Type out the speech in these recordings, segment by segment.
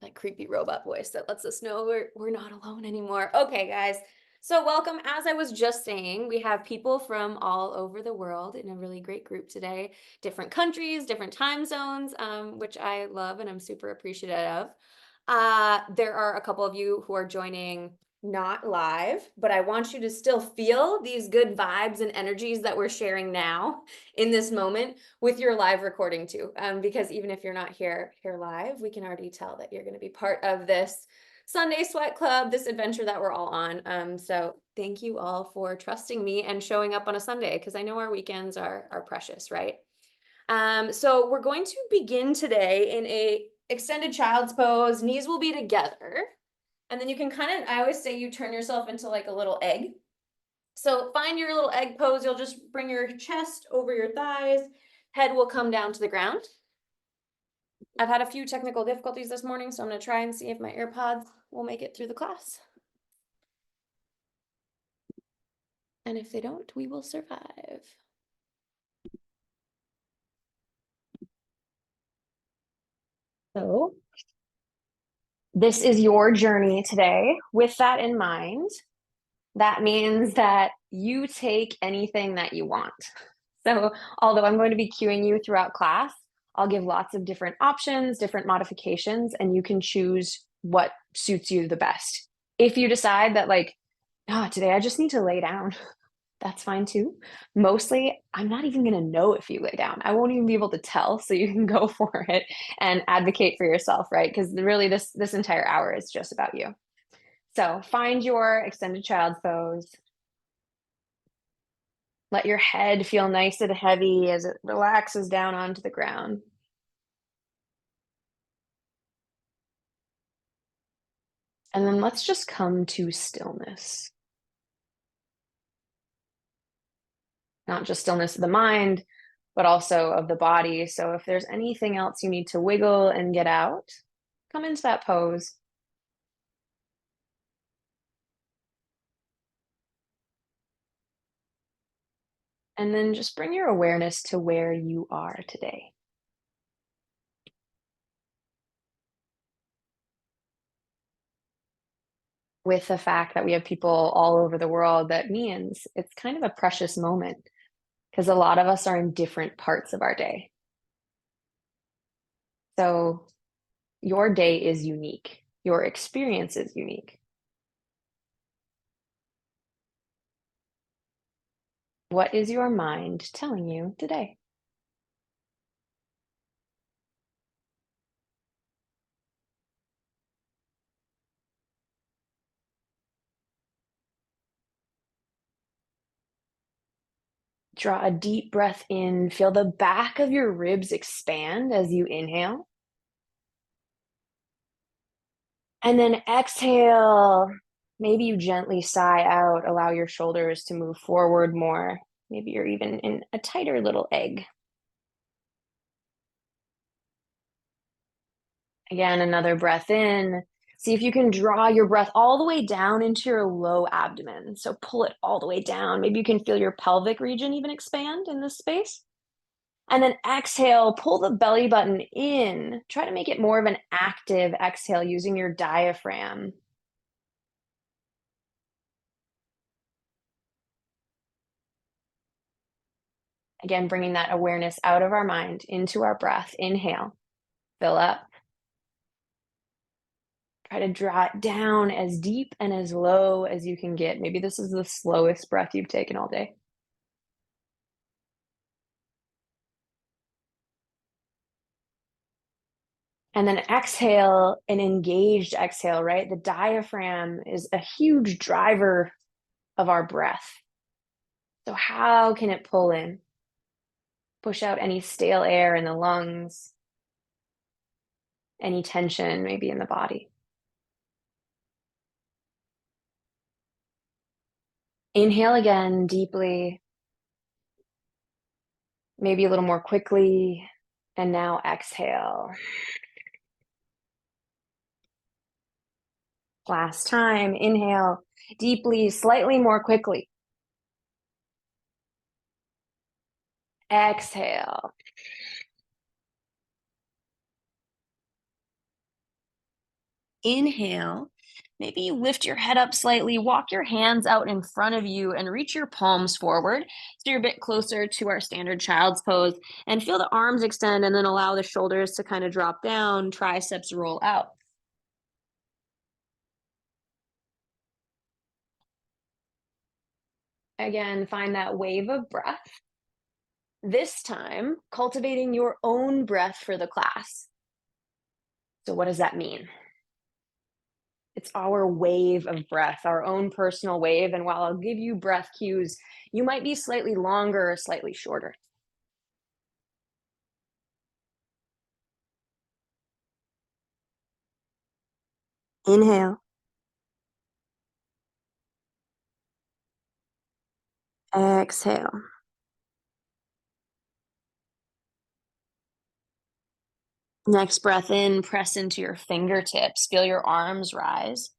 that creepy robot voice that lets us know we're not alone anymore. Okay, guys. So welcome. As I was just saying, we have people from all over the world in a really great group today. Different countries, different time zones, which I love and I'm super appreciative of. There are a couple of you who are joining not live, but I want you to still feel these good vibes and energies that we're sharing now in this moment with your live recording too. Because even if you're not here live, we can already tell that you're going to be part of this Sunday Sweat Club, this adventure that we're all on. So thank you all for trusting me and showing up on a Sunday, because I know our weekends are precious, right? So we're going to begin today in a extended child's pose. Knees will be together. And then you can kind of, I always say you turn yourself into like a little egg. So find your little egg pose. You'll just bring your chest over your thighs. Head will come down to the ground. I've had a few technical difficulties this morning, so I'm going to try and see if my AirPods will make it through the class. And if they don't, we will survive. So this is your journey today. With that in mind, that means that you take anything that you want. So although I'm going to be cueing you throughout class, I'll give lots of different options, different modifications, and you can choose what suits you the best. If you decide that like, today I just need to lay down, that's fine too. Mostly, I'm not even gonna know if you lay down. I won't even be able to tell, so you can go for it and advocate for yourself, right? Because really this entire hour is just about you. So find your extended child's pose. Let your head feel nice and heavy as it relaxes down onto the ground. And then let's just come to stillness. Not just stillness of the mind, but also of the body. So if there's anything else you need to wiggle and get out, come into that pose. And then just bring your awareness to where you are today. With the fact that we have people all over the world, that means it's kind of a precious moment because a lot of us are in different parts of our day. So your day is unique. Your experience is unique. What is your mind telling you today? Draw a deep breath in. Feel the back of your ribs expand as you inhale. And then exhale. Maybe you gently sigh out. Allow your shoulders to move forward more. Maybe you're even in a tighter little egg. Again, another breath in. See if you can draw your breath all the way down into your low abdomen. So pull it all the way down. Maybe you can feel your pelvic region even expand in this space. And then exhale, pull the belly button in. Try to make it more of an active exhale using your diaphragm. Again, bringing that awareness out of our mind into our breath. Inhale, fill up. Try to draw it down as deep and as low as you can get. Maybe this is the slowest breath you've taken all day. And then exhale, an engaged exhale, right? The diaphragm is a huge driver of our breath. So, how can it pull in? Push out any stale air in the lungs, any tension maybe in the body. Inhale again deeply, maybe a little more quickly. And now exhale. Last time, inhale deeply, slightly more quickly. Exhale. Inhale. Maybe you lift your head up slightly, walk your hands out in front of you, and reach your palms forward. So you're a bit closer to our standard child's pose. And feel the arms extend, and then allow the shoulders to kind of drop down, triceps roll out. Again, find that wave of breath. This time, cultivating your own breath for the class. So, what does that mean? It's our wave of breath, our own personal wave. And while I'll give you breath cues, you might be slightly longer or slightly shorter. Inhale, exhale. Next breath in, press into your fingertips, feel your arms rise.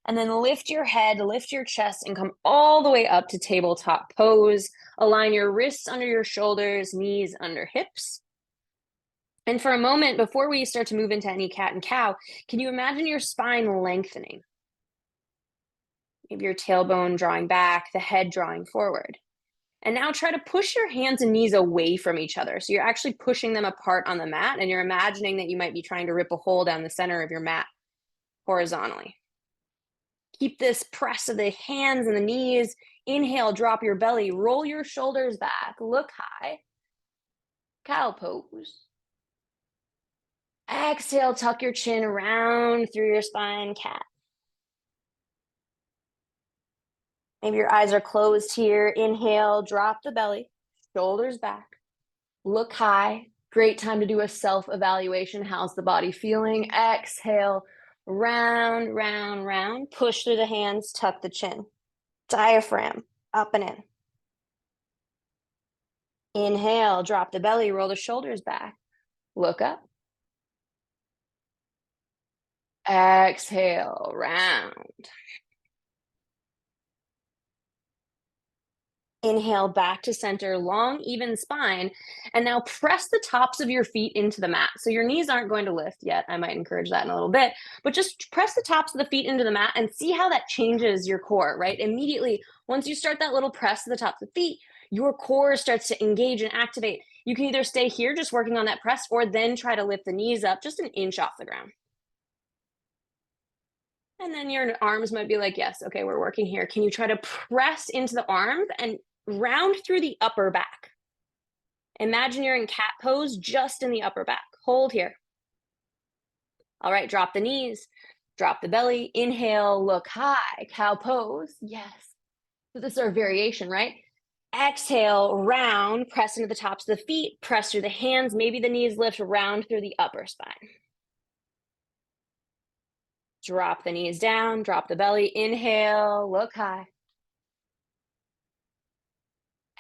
And then lift your head, lift your chest, and come all the way up to tabletop pose. Align your wrists under your shoulders, knees under hips. And for a moment, before we start to move into any cat and cow, can you imagine your spine lengthening? Maybe your tailbone drawing back, the head drawing forward. And now try to push your hands and knees away from each other. So you're actually pushing them apart on the mat, and you're imagining that you might be trying to rip a hole down the center of your mat horizontally. Keep this press of the hands and the knees. Inhale, drop your belly, roll your shoulders back, look high. Cow pose. Exhale, tuck your chin around through your spine, cat. Maybe your eyes are closed here. Inhale, drop the belly, shoulders back, look high. Great time to do a self-evaluation. How's the body feeling? Exhale, round, round, round. Push through the hands, tuck the chin. Diaphragm, up and in. Inhale, drop the belly, roll the shoulders back. Look up. Exhale, round. Inhale back to center, long, even spine. And now press the tops of your feet into the mat. So your knees aren't going to lift yet. I might encourage that in a little bit, but just press the tops of the feet into the mat and see how that changes your core, right? Immediately, once you start that little press to the tops of the feet, your core starts to engage and activate. You can either stay here just working on that press or then try to lift the knees up just an inch off the ground. And then your arms might be like, yes, okay, we're working here. Can you try to press into the arms and round through the upper back? Imagine you're in cat pose just in the upper back. Hold here. All right, drop the knees, drop the belly. Inhale, look high, cow pose. Yes. So this is our variation, right? Exhale, round, press into the tops of the feet, press through the hands. Maybe the knees lift, round through the upper spine. Drop the knees down, drop the belly. Inhale, look high.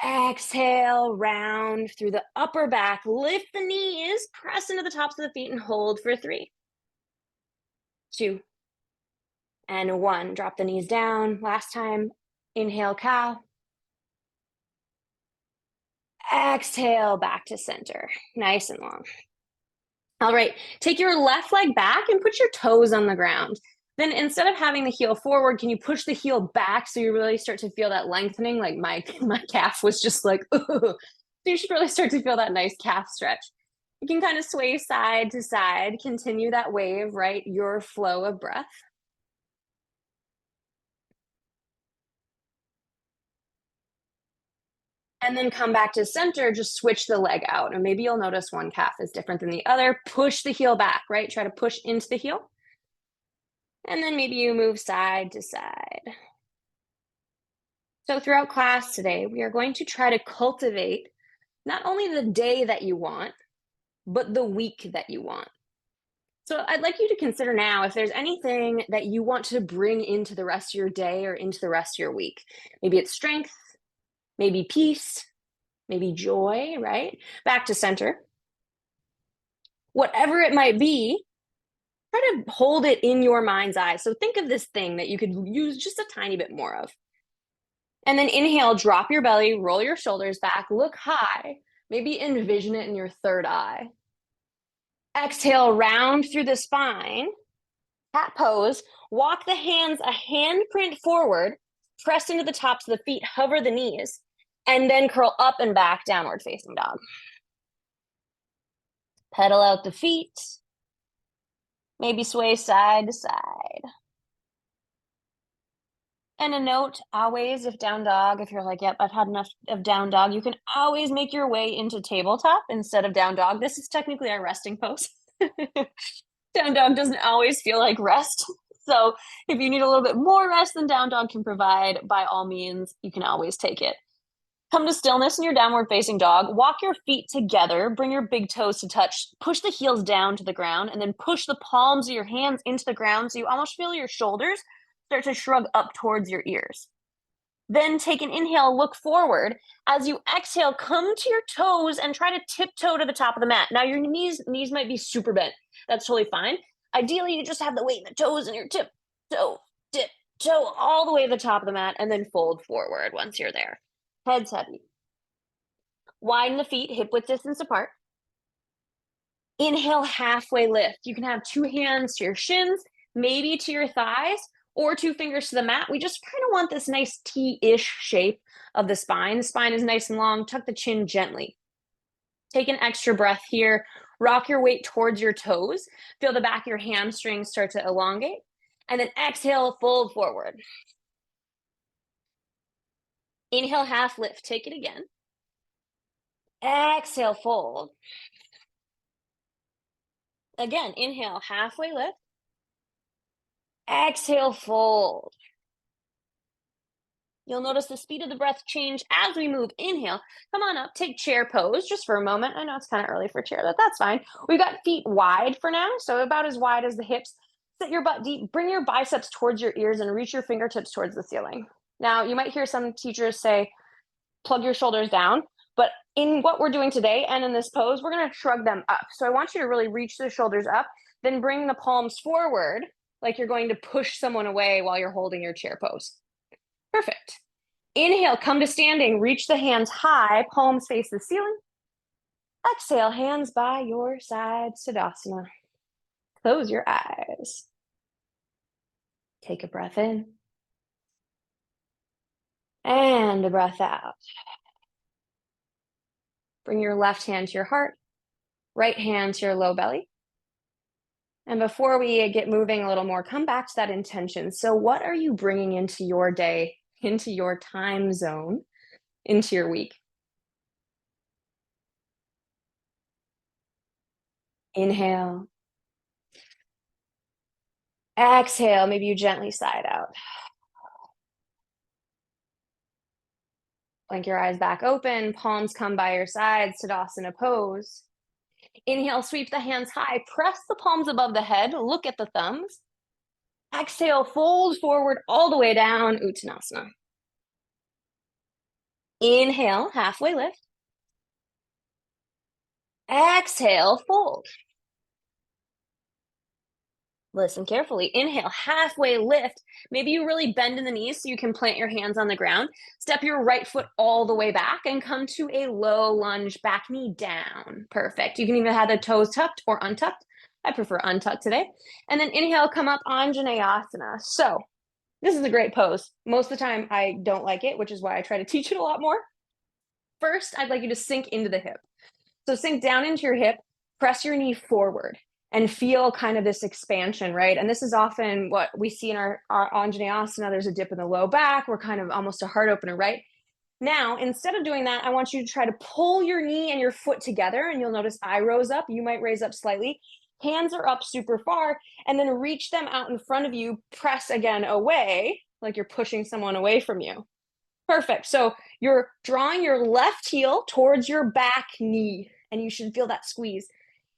Exhale, round through the upper back. Lift the knees, press into the tops of the feet, and hold for 3, 2, and 1. Drop the knees down. Last time. Inhale, cow. Exhale, back to center. Nice and long. All right, take your left leg back and put your toes on the ground. Then instead of having the heel forward, can you push the heel back so you really start to feel that lengthening? Like my calf was just like, ooh. So you should really start to feel that nice calf stretch. You can kind of sway side to side, continue that wave, right? Your flow of breath. And then come back to center, just switch the leg out. And maybe you'll notice one calf is different than the other. Push the heel back, right? Try to push into the heel. And then maybe you move side to side. So throughout class today, we are going to try to cultivate not only the day that you want, but the week that you want. So I'd like you to consider now if there's anything that you want to bring into the rest of your day or into the rest of your week. Maybe it's strength, maybe peace, maybe joy, right? Back to center. Whatever it might be, try to hold it in your mind's eye. So think of this thing that you could use just a tiny bit more of. And then inhale, drop your belly, roll your shoulders back, look high. Maybe envision it in your third eye. Exhale, round through the spine. Cat pose, walk the hands a handprint forward, press into the tops of the feet, hover the knees, and then curl up and back, downward facing dog. Pedal out the feet, maybe sway side to side. And a note, always, if down dog, if you're like, yep, I've had enough of down dog, you can always make your way into tabletop instead of down dog. This is technically our resting pose. Down dog doesn't always feel like rest. So if you need a little bit more rest than down dog can provide, by all means, you can always take it. Come to stillness in your downward facing dog. Walk your feet together. Bring your big toes to touch. Push the heels down to the ground and then push the palms of your hands into the ground so you almost feel your shoulders start to shrug up towards your ears. Then take an inhale, look forward. As you exhale, come to your toes and try to tiptoe to the top of the mat. Now your knees might be super bent. That's totally fine. Ideally, you just have the weight in the toes and your tiptoe all the way to the top of the mat and then fold forward once you're there. Head's heavy. Widen the feet, hip width distance apart. Inhale, halfway lift. You can have two hands to your shins, maybe to your thighs, or two fingers to the mat. We just kind of want this nice T-ish shape of the spine. The spine is nice and long. Tuck the chin gently. Take an extra breath here. Rock your weight towards your toes. Feel the back of your hamstrings start to elongate. And then exhale, fold forward. Inhale, half lift. Take it again. Exhale, fold. Again, inhale, halfway lift. Exhale, fold. You'll notice the speed of the breath change as we move. Inhale, come on up, take chair pose just for a moment. I know it's kind of early for chair, but that's fine. We've got feet wide for now, so about as wide as the hips. Sit your butt deep, bring your biceps towards your ears and reach your fingertips towards the ceiling. Now, you might hear some teachers say, plug your shoulders down, but in what we're doing today and in this pose, we're gonna shrug them up. So I want you to really reach the shoulders up, then bring the palms forward like you're going to push someone away while you're holding your chair pose. Perfect. Inhale, come to standing, reach the hands high, palms face the ceiling. Exhale, hands by your side, Vashistasana. Close your eyes. Take a breath in. And a breath out. Bring your left hand to your heart, right hand to your low belly. And before we get moving a little more, come back to that intention. So what are you bringing into your day, into your time zone, into your week? Inhale. Exhale, maybe you gently sigh it out. Blink your eyes back open, palms come by your sides, Tadasana pose. Inhale, sweep the hands high, press the palms above the head, look at the thumbs. Exhale, fold forward all the way down, Uttanasana. Inhale, halfway lift. Exhale, fold. Listen carefully. Inhale, halfway lift. Maybe you really bend in the knees so you can plant your hands on the ground. Step your right foot all the way back and come to a low lunge, back knee down. Perfect. You can even have the toes tucked or untucked. I prefer untucked today. And then inhale, come up, Anjaneyasana. So this is a great pose. Most of the time I don't like it, which is why I try to teach it a lot more. First, I'd like you to sink into the hip. So sink down into your hip, press your knee forward and feel kind of this expansion, right? And this is often what we see in our Anjaneyasana. There's a dip in the low back. We're kind of almost a heart opener, right? Now, instead of doing that, I want you to try to pull your knee and your foot together, and you'll notice I rose up. You might raise up slightly. Hands are up super far, and then reach them out in front of you. Press again away, like you're pushing someone away from you. Perfect. So you're drawing your left heel towards your back knee, and you should feel that squeeze.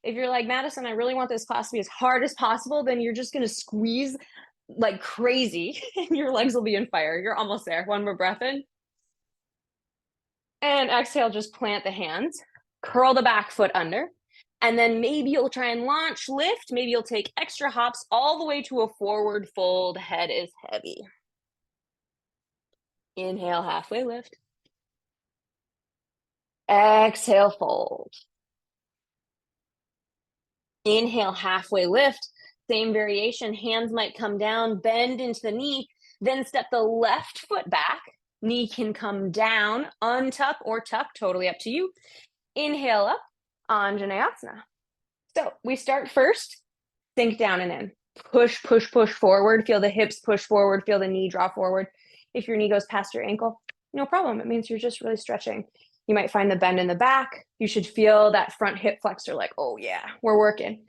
If you're like, Madison, I really want this class to be as hard as possible, then you're just going to squeeze like crazy and your legs will be in fire. You're almost there. One more breath in. And exhale, just plant the hands, curl the back foot under, and then maybe you'll try and launch, lift. Maybe you'll take extra hops all the way to a forward fold. Head is heavy. Inhale, halfway lift. Exhale, fold. Inhale, halfway lift. Same variation, hands might come down, bend into the knee, then step the left foot back. Knee can come down, untuck or tuck, totally up to you. Inhale up, Anjaneyasana. So we start first, sink down and in. Push, push, push forward. Feel the hips push forward. Feel the knee draw forward. If your knee goes past your ankle, no problem. It means you're just really stretching. You might find the bend in the back. You should feel that front hip flexor like, oh yeah, we're working.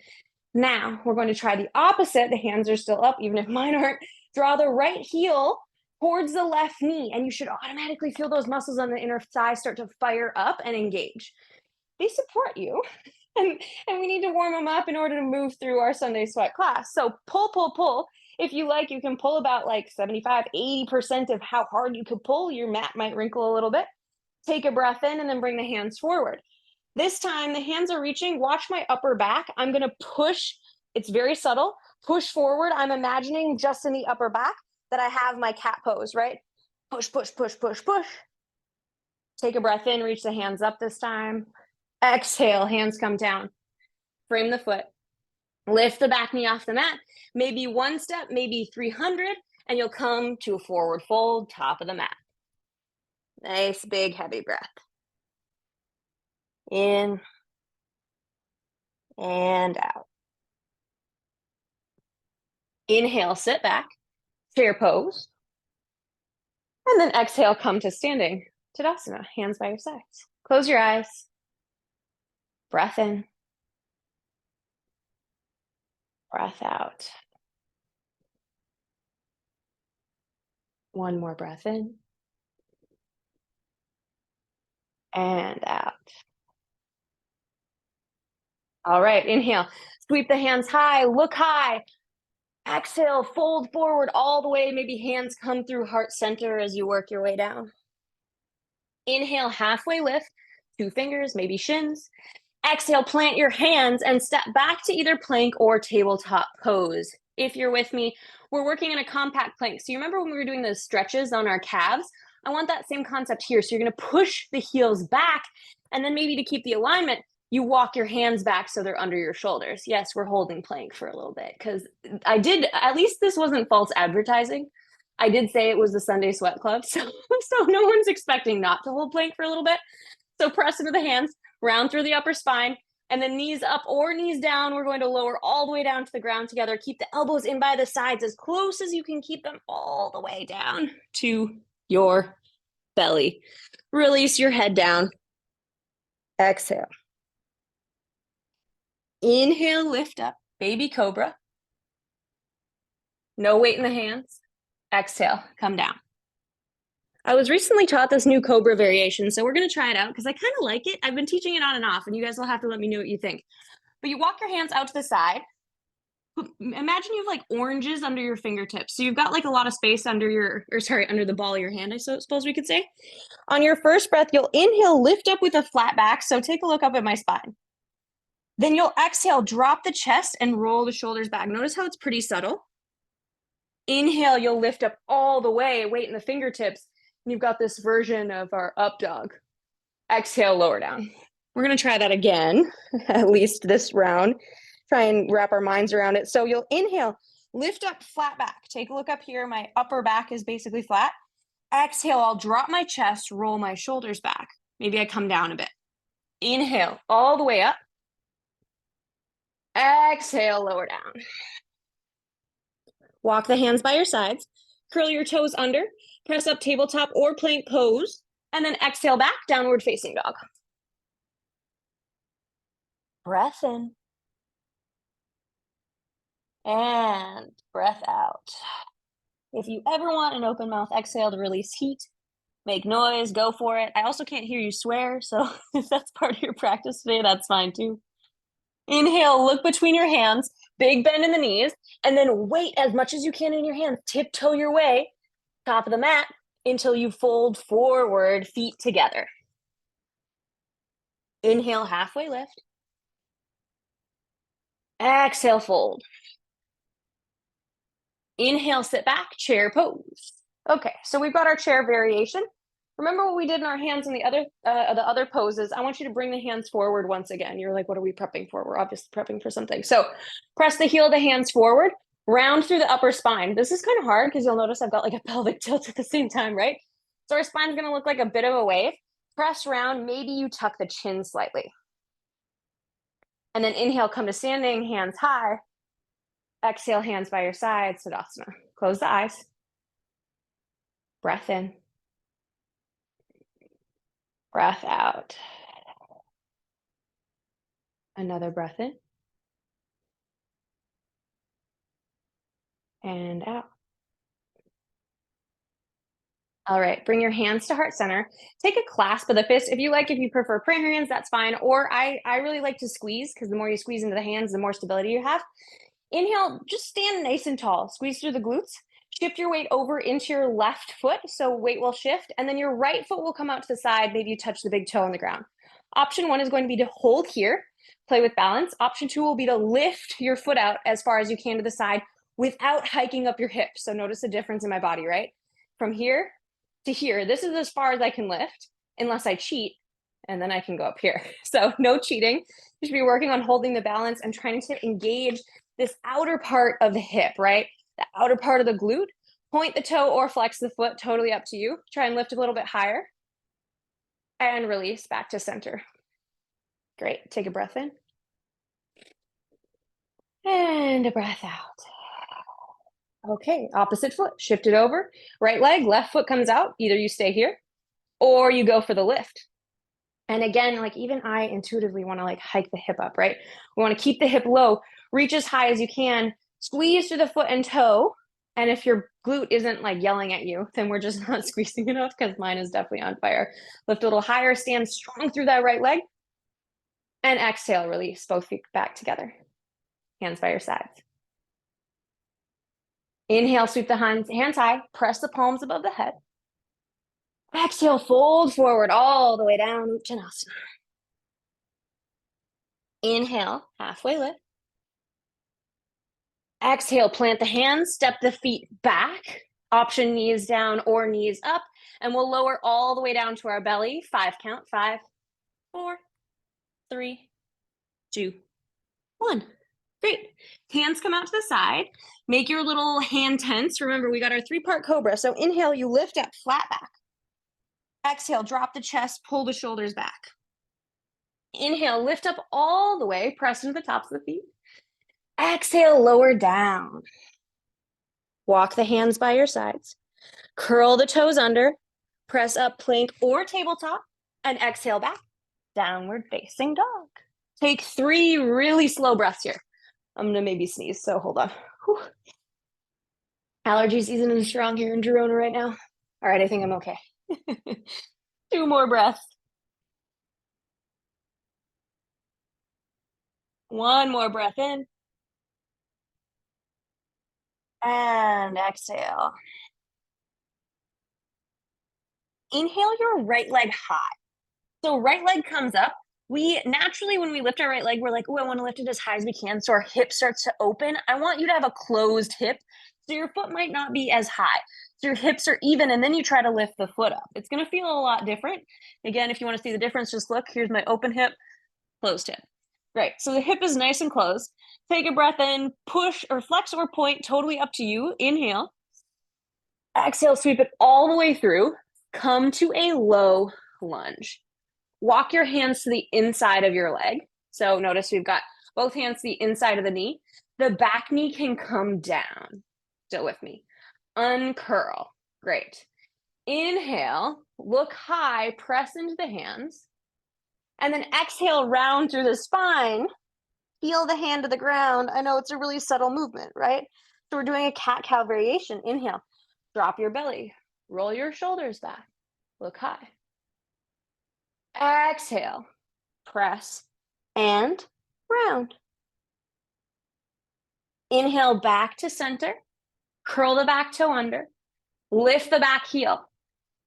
Now we're going to try the opposite. The hands are still up, even if mine aren't. Draw the right heel towards the left knee, and you should automatically feel those muscles on the inner thigh start to fire up and engage. They support you, and we need to warm them up in order to move through our Sunday sweat class. So pull, pull, pull. If you like, you can pull about like 75, 80% of how hard you could pull. Your mat might wrinkle a little bit. Take a breath in and then bring the hands forward. This time the hands are reaching. Watch my upper back. I'm going to push. It's very subtle. Push forward. I'm imagining just in the upper back that I have my cat pose, right? Push, push, push, push, push. Take a breath in. Reach the hands up this time. Exhale, hands come down. Frame the foot. Lift the back knee off the mat. Maybe one step, maybe 300, and you'll come to a forward fold, top of the mat. Nice, big, heavy breath. In and out. Inhale, sit back, chair pose. And then exhale, come to standing Tadasana, hands by your sides. Close your eyes. Breath in. Breath out. One more breath in. And out. All right, inhale. Sweep the hands high, look high. Exhale, fold forward all the way. Maybe hands come through heart center as you work your way down. Inhale, halfway lift, 2 fingers, maybe shins. Exhale, plant your hands and step back to either plank or tabletop pose. If you're with me, we're working in a compact plank. So you remember when we were doing those stretches on our calves? I want that same concept here. So you're going to push the heels back, and then maybe to keep the alignment, you walk your hands back so they're under your shoulders. Yes, we're holding plank for a little bit because I did, at least this wasn't false advertising. I did say it was the Sunday Sweat Club, so no one's expecting not to hold plank for a little bit. So press into the hands, round through the upper spine, and then knees up or knees down. We're going to lower all the way down to the ground together. Keep the elbows in by the sides as close as you can keep them all the way down to your belly. Release your head down. Exhale. Inhale, lift up, baby cobra. No weight in the hands. Exhale, come down. I was recently taught this new cobra variation, so we're going to try it out because I kind of like it. I've been teaching it on and off, and you guys will have to let me know what you think. But you walk your hands out to the side. Imagine you have like oranges under your fingertips. So you've got like a lot of space under under the ball of your hand, I suppose we could say. On your first breath, you'll inhale, lift up with a flat back. So take a look up at my spine. Then you'll exhale, drop the chest and roll the shoulders back. Notice how it's pretty subtle. Inhale, you'll lift up all the way, weight in the fingertips. And you've got this version of our up dog. Exhale, lower down. We're going to try that again, at least this round. Try and wrap our minds around it. So you'll inhale, lift up, flat back. Take a look up here. My upper back is basically flat. Exhale, I'll drop my chest, roll my shoulders back. Maybe I come down a bit. Inhale, all the way up. Exhale, lower down. Walk the hands by your sides. Curl your toes under. Press up tabletop or plank pose. And then exhale back, downward facing dog. Breath in. And breath out. If you ever want an open mouth exhale to release heat, make noise, go for it. I also can't hear you swear, so if that's part of your practice today, that's fine too. Inhale, look between your hands, big bend in the knees, and then weight as much as you can in your hands. Tiptoe your way, top of the mat, until you fold forward, feet together. Inhale, halfway lift. Exhale, fold. Inhale, sit back, chair pose. Okay, so we've got our chair variation. Remember what we did in our hands in the other poses. I want you to bring the hands forward once again. You're like, what are we prepping for? We're obviously prepping for something. So press the heel of the hands forward, round through the upper spine. This is kind of hard because you'll notice I've got like a pelvic tilt at the same time, right? So our spine's going to look like a bit of a wave. Press round. Maybe you tuck the chin slightly. And then inhale, come to standing, hands high. Exhale, hands by your side, Tadasana. Close the eyes. Breath in. Breath out. Another breath in. And out. All right, bring your hands to heart center. Take a clasp of the fist. If you prefer prayer hands, that's fine. Or I really like to squeeze because the more you squeeze into the hands, the more stability you have. Inhale, just stand nice and tall. Squeeze through the glutes. Shift your weight over into your left foot. So weight will shift. And then your right foot will come out to the side. Maybe you touch the big toe on the ground. Option 1 is going to be to hold here, play with balance. Option 2 will be to lift your foot out as far as you can to the side without hiking up your hips. So notice the difference in my body, right? From here to here. This is as far as I can lift, unless I cheat, and then I can go up here. So no cheating. You should be working on holding the balance and trying to engage this outer part of the hip, right? The outer part of the glute. Point the toe or flex the foot, totally up to you. Try and lift a little bit higher. And release back to center. Great. Take a breath in. And a breath out. Okay, opposite foot, shift it over. Right leg, left foot comes out. Either you stay here or you go for the lift. And again, like even I intuitively want to like hike the hip up, right? We want to keep the hip low, reach as high as you can, squeeze through the foot and toe. And if your glute isn't like yelling at you, then we're just not squeezing enough because mine is definitely on fire. Lift a little higher, stand strong through that right leg. And exhale, release both feet back together. Hands by your sides. Inhale, sweep the hands high, press the palms above the head. Exhale, fold forward all the way down, Uttanasana. Inhale, halfway lift. Exhale, plant the hands, step the feet back. Option knees down or knees up. And we'll lower all the way down to our belly. 5 count. 5, 4, 3, 2, 1. Great. Hands come out to the side. Make your little hand tense. Remember, we got our 3-part cobra. So inhale, you lift up, flat back. Exhale, drop the chest, pull the shoulders back. Inhale, lift up all the way, press into the tops of the feet. Exhale, lower down. Walk the hands by your sides. Curl the toes under. Press up, plank or tabletop. And exhale back. Downward facing dog. Take 3 really slow breaths here. I'm going to maybe sneeze, so hold on. Whew. Allergy season is strong here in Girona right now. All right, I think I'm okay. 2 more breaths. 1 more breath in. And exhale. Inhale your right leg high. So right leg comes up. We naturally, when we lift our right leg, we're like, oh, I want to lift it as high as we can. So our hip starts to open. I want you to have a closed hip. So your foot might not be as high. So your hips are even, and then you try to lift the foot up. It's going to feel a lot different. Again, if you want to see the difference, just look. Here's my open hip, closed hip. Great. So the hip is nice and closed. Take a breath in, push or flex or point, totally up to you. Inhale. Exhale, sweep it all the way through. Come to a low lunge. Walk your hands to the inside of your leg. So notice we've got both hands to the inside of the knee. The back knee can come down. Still with me. Uncurl. Great. Inhale, look high, press into the hands. And then exhale, round through the spine. Feel the hand to the ground. I know it's a really subtle movement, right? So we're doing a cat-cow variation. Inhale, drop your belly, roll your shoulders back, look high. Exhale, press and round. Inhale back to center, curl the back toe under, lift the back heel.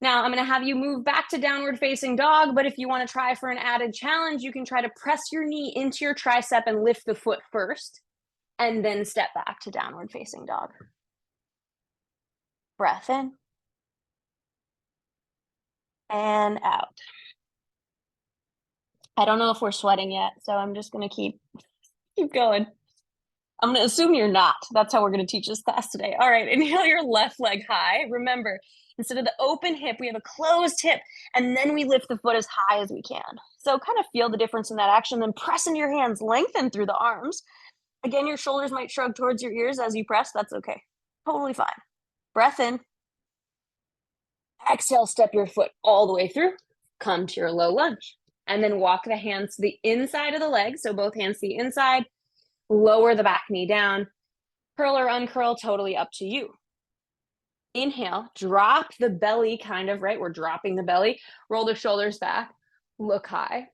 Now I'm going to have you move back to downward facing dog, but if you want to try for an added challenge, you can try to press your knee into your tricep and lift the foot first, and then step back to downward facing dog. Breath in. and out. I don't know if we're sweating yet, so I'm just gonna keep going. I'm gonna assume you're not. That's how we're gonna teach this class today. All right, inhale your left leg high. Remember, instead of the open hip, we have a closed hip, and then we lift the foot as high as we can. So kind of feel the difference in that action, then press into your hands, lengthen through the arms. Again, your shoulders might shrug towards your ears as you press. That's okay. Totally fine. Breath in. Exhale, step your foot all the way through. Come to your low lunge. And then walk the hands to the inside of the leg. So both hands to the inside. Lower the back knee down. Curl or uncurl, totally up to you. Inhale, drop the belly kind of, right? We're dropping the belly. Roll the shoulders back. Look high.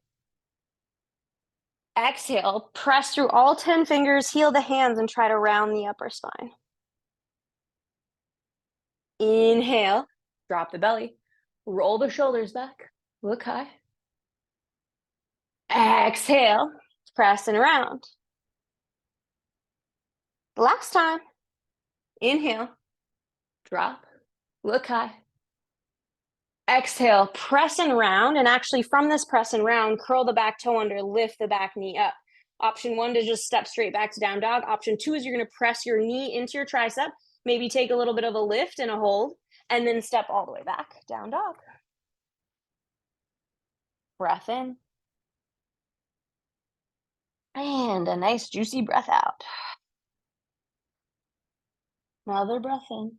Exhale, press through all 10 fingers, heel the hands, and try to round the upper spine. Inhale, drop the belly. Roll the shoulders back. Look high. Exhale, press and round. Last time. Inhale, drop, look high. Exhale, press and round. And actually from this press and round, curl the back toe under, lift the back knee up. Option 1 to just step straight back to down dog. Option 2 is you're gonna press your knee into your tricep, maybe take a little bit of a lift and a hold, and then step all the way back, down dog. Breath in. And a nice juicy breath out. Another breath in.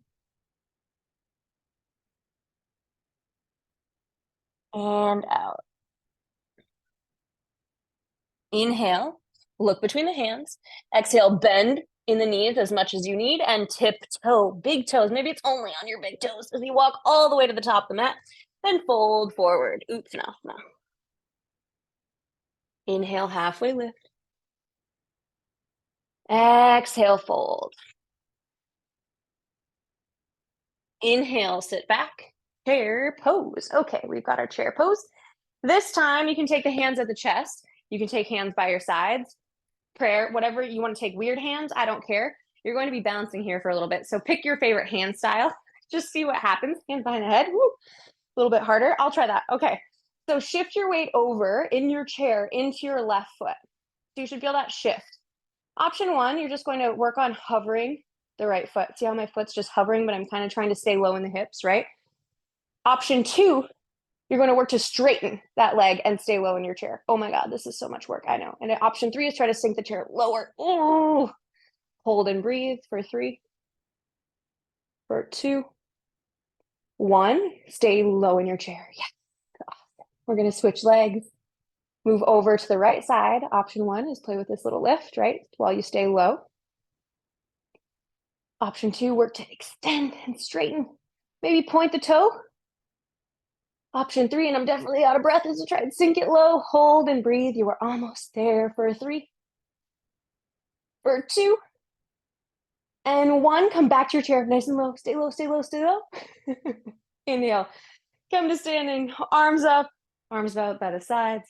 And out. Inhale, look between the hands. Exhale, bend in the knees as much as you need and tiptoe, big toes. Maybe it's only on your big toes as you walk all the way to the top of the mat. Then fold forward. Oops, no. Inhale, halfway lift. Exhale, fold. Inhale, sit back. Chair pose. Okay, we've got our chair pose. This time you can take the hands at the chest. You can take hands by your sides. Prayer, whatever you want to take. Weird hands, I don't care. You're going to be bouncing here for a little bit. So pick your favorite hand style. Just see what happens. Hands behind the head. Woo. A little bit harder. I'll try that. Okay. So shift your weight over in your chair into your left foot. So you should feel that shift. Option 1, you're just going to work on hovering the right foot. See how my foot's just hovering, but I'm kind of trying to stay low in the hips, right? Option 2, you're going to work to straighten that leg and stay low in your chair. Oh my God, this is so much work. I know. And option 3 is try to sink the chair lower. Oh, hold and breathe for 3, for 2, 1. Stay low in your chair. Yeah. We're going to switch legs. Move over to the right side. Option 1 is play with this little lift, right? While you stay low. Option 2, work to extend and straighten. Maybe point the toe. Option 3, and I'm definitely out of breath, is to try and sink it low. Hold and breathe. You are almost there for 3, for 2, and 1. Come back to your chair, nice and low. Stay low, stay low, stay low. Inhale. Come to standing, arms up, arms out by the sides.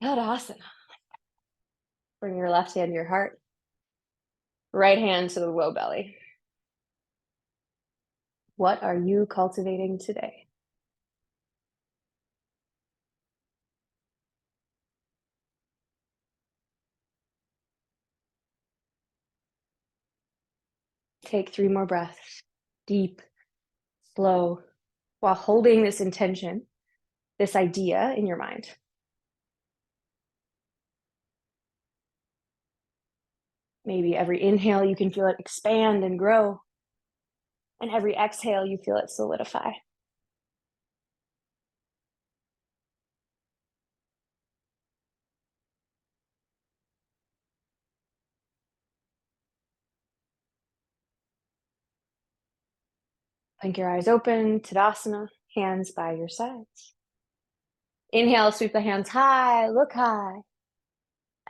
Tadasana. Bring your left hand to your heart. Right hand to the low belly. What are you cultivating today? Take 3 more breaths, deep, slow, while holding this intention, this idea in your mind. Maybe every inhale, you can feel it expand and grow. And every exhale, you feel it solidify. Blink your eyes open, Tadasana, hands by your sides. Inhale, sweep the hands high, look high.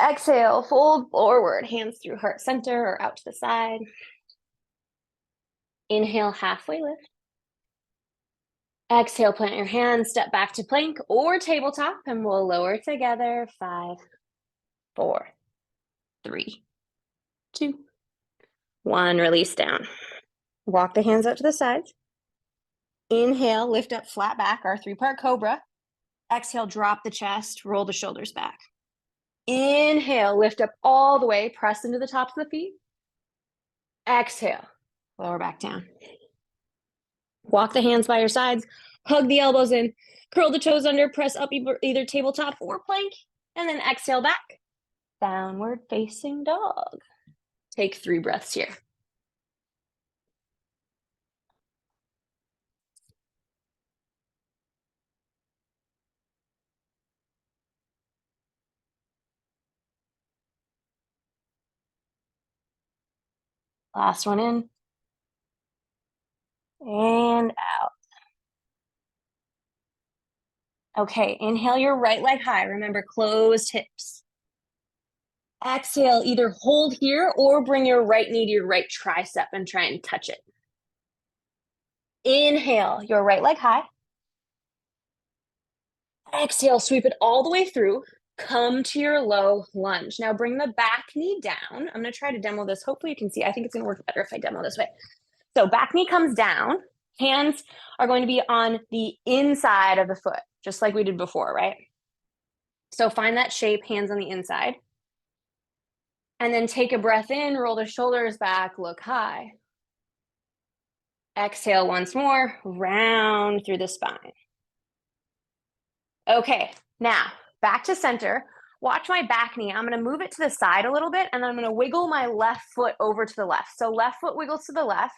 Exhale, fold forward, hands through heart center or out to the side. Inhale, halfway lift. Exhale, plant your hands, step back to plank or tabletop, and we'll lower together. 5, 4, 3, 2, 1. Release down. Walk the hands out to the sides. Inhale, lift up flat back, our 3-part cobra. Exhale, drop the chest, roll the shoulders back. Inhale, lift up all the way, press into the tops of the feet. Exhale, lower back down. Walk the hands by your sides, hug the elbows in, curl the toes under, press up either tabletop or plank, and then exhale back. Downward facing dog. Take 3 breaths here. Last one in. And out. Okay, inhale your right leg high. Remember, closed hips. Exhale, either hold here or bring your right knee to your right tricep and try and touch it. Inhale your right leg high. Exhale, sweep it all the way through. Come to your low lunge. Now bring the back knee down. I'm going to try to demo this. Hopefully you can see. I think it's going to work better if I demo this way. So back knee comes down. Hands are going to be on the inside of the foot, just like we did before, right? So find that shape, hands on the inside. And then take a breath in, roll the shoulders back, look high. Exhale once more, round through the spine. Okay, now back to center. Watch my back knee. I'm going to move it to the side a little bit, and then I'm going to wiggle my left foot over to the left. So left foot wiggles to the left.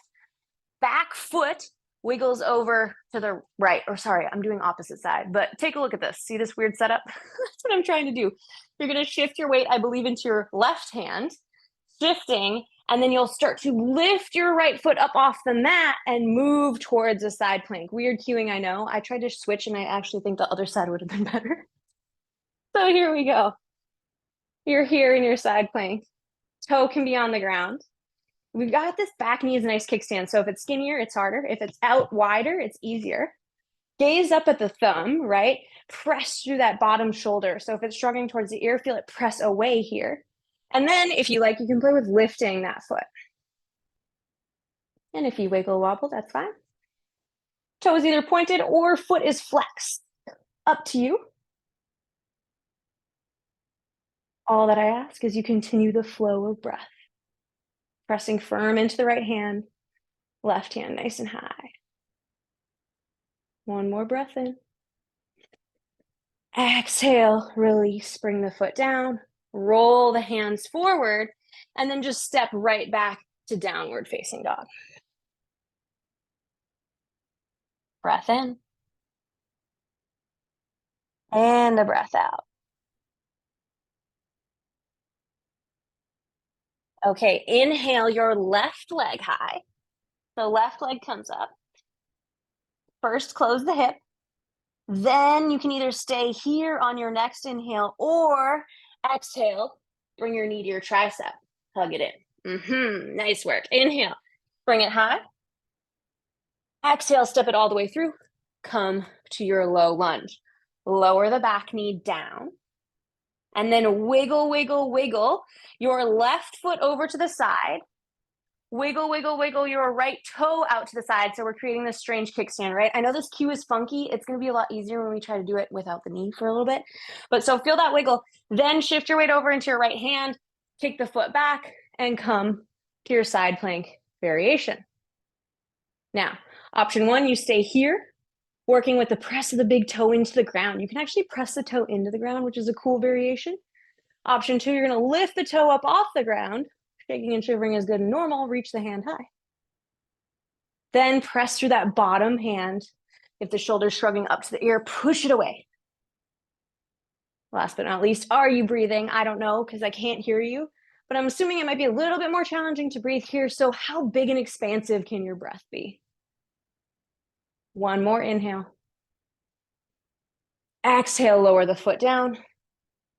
Back foot wiggles over to the right. Or sorry, I'm doing opposite side. But take a look at this. See this weird setup? That's what I'm trying to do. You're going to shift your weight, I believe, into your left hand, shifting, and then you'll start to lift your right foot up off the mat and move towards a side plank. Weird cueing, I know. I tried to switch, and I actually think the other side would have been better. So here we go. You're here in your side plank. Toe can be on the ground. We've got this back knee is a nice kickstand. So if it's skinnier, it's harder. If it's out wider, it's easier. Gaze up at the thumb, right? Press through that bottom shoulder. So if it's struggling towards the ear, feel it press away here. And then if you like, you can play with lifting that foot. And if you wiggle wobble, that's fine. Toe is either pointed or foot is flexed. Up to you. All that I ask is you continue the flow of breath. Pressing firm into the right hand, left hand nice and high. One more breath in. Exhale, release, bring the foot down, roll the hands forward, and then just step right back to downward facing dog. Breath in. And a breath out. Okay, inhale your left leg high. So left leg comes up. First, close the hip. Then you can either stay here on your next inhale or exhale, bring your knee to your tricep. Hug it in. Nice work. Inhale, bring it high. Exhale, step it all the way through. Come to your low lunge. Lower the back knee down. And then wiggle, wiggle, wiggle your left foot over to the side. Wiggle, wiggle, wiggle your right toe out to the side. So we're creating this strange kickstand, right? I know this cue is funky. It's going to be a lot easier when we try to do it without the knee for a little bit. But so feel that wiggle. Then shift your weight over into your right hand, kick the foot back, and come to your side plank variation. Now, option 1, you stay here, working with the press of the big toe into the ground. You can actually press the toe into the ground, which is a cool variation. Option 2, you're going to lift the toe up off the ground. Shaking and shivering is good and normal. Reach the hand high. Then press through that bottom hand. If the shoulder's shrugging up to the ear, push it away. Last but not least, are you breathing? I don't know because I can't hear you, but I'm assuming it might be a little bit more challenging to breathe here. So how big and expansive can your breath be? One more inhale. Exhale, lower the foot down.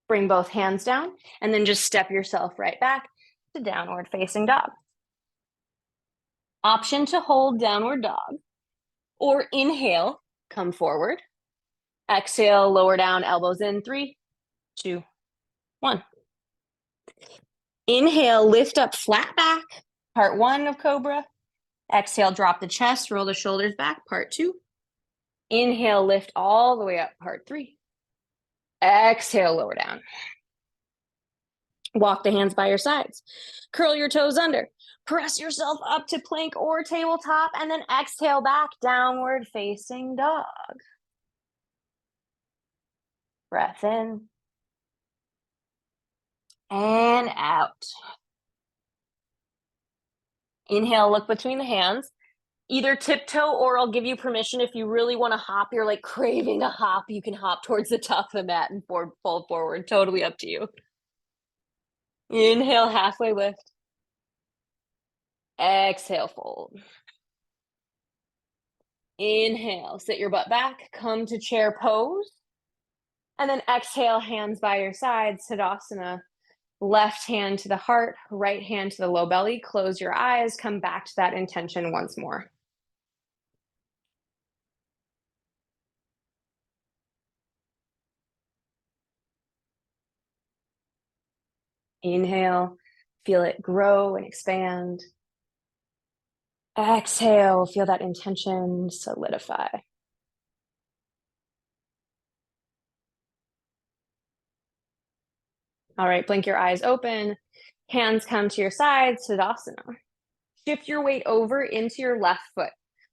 Bring both hands down, and then just step yourself right back to downward facing dog. Option to hold downward dog, or inhale, come forward. Exhale, lower down, elbows in, 3, 2, 1. Inhale, lift up flat back, part 1 of Cobra. Exhale, drop the chest, roll the shoulders back, part 2. Inhale, lift all the way up, heart 3. Exhale, lower down. Walk the hands by your sides. Curl your toes under. Press yourself up to plank or tabletop, and then exhale back, downward facing dog. Breath in and out. Inhale, look between the hands. Either tiptoe, or I'll give you permission if you really want to hop, you're like craving to hop, you can hop towards the top of the mat and fold forward. Totally up to you. Inhale, halfway lift. Exhale, fold. Inhale, sit your butt back, come to chair pose. And then exhale, hands by your side, Siddhasana. Left hand to the heart, right hand to the low belly. Close your eyes, come back to that intention once more. Inhale, feel it grow and expand. Exhale, feel that intention solidify. All right, blink your eyes open. Hands come to your sides, Siddhasana. Shift your weight over into your left foot.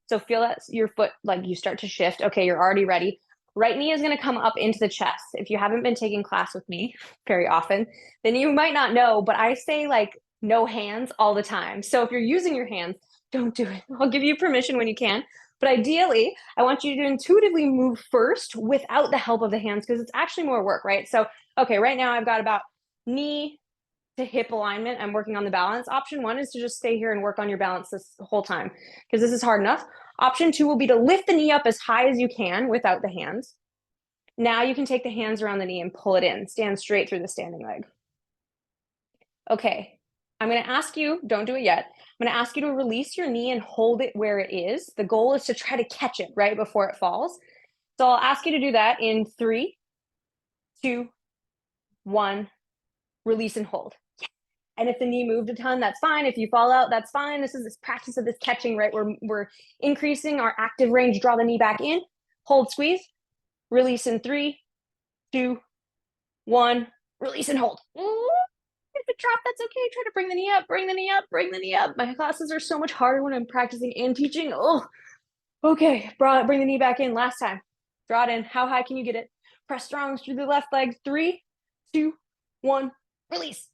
So feel that your foot, like you start to shift. Okay, you're already ready. Right knee is going to come up into the chest. If you haven't been taking class with me very often, then you might not know, but I say like no hands all the time. So if you're using your hands, don't do it. I'll give you permission when you can. But ideally, I want you to intuitively move first without the help of the hands because it's actually more work, right? So, okay, right now I've got about knee to hip alignment. I'm working on the balance. Option 1 is to just stay here and work on your balance this whole time because this is hard enough. Option 2 will be to lift the knee up as high as you can without the hands. Now you can take the hands around the knee and pull it in. Stand straight through the standing leg. Okay, I'm going to ask you, don't do it yet. I'm going to ask you to release your knee and hold it where it is. The goal is to try to catch it right before it falls. So I'll ask you to do that in 3, 2, 1, release and hold. And if the knee moved a ton, that's fine. If you fall out, that's fine. This is this practice of this catching, right? We're increasing our active range. Draw the knee back in, hold, squeeze, release in 3, 2, 1, release and hold. If it dropped, that's okay. Try to bring the knee up, bring the knee up, bring the knee up. My classes are so much harder when I'm practicing and teaching. Oh, okay. Bring the knee back in. Last time. Draw it in. How high can you get it? Press strong through the left leg. 3, 2, 1, release.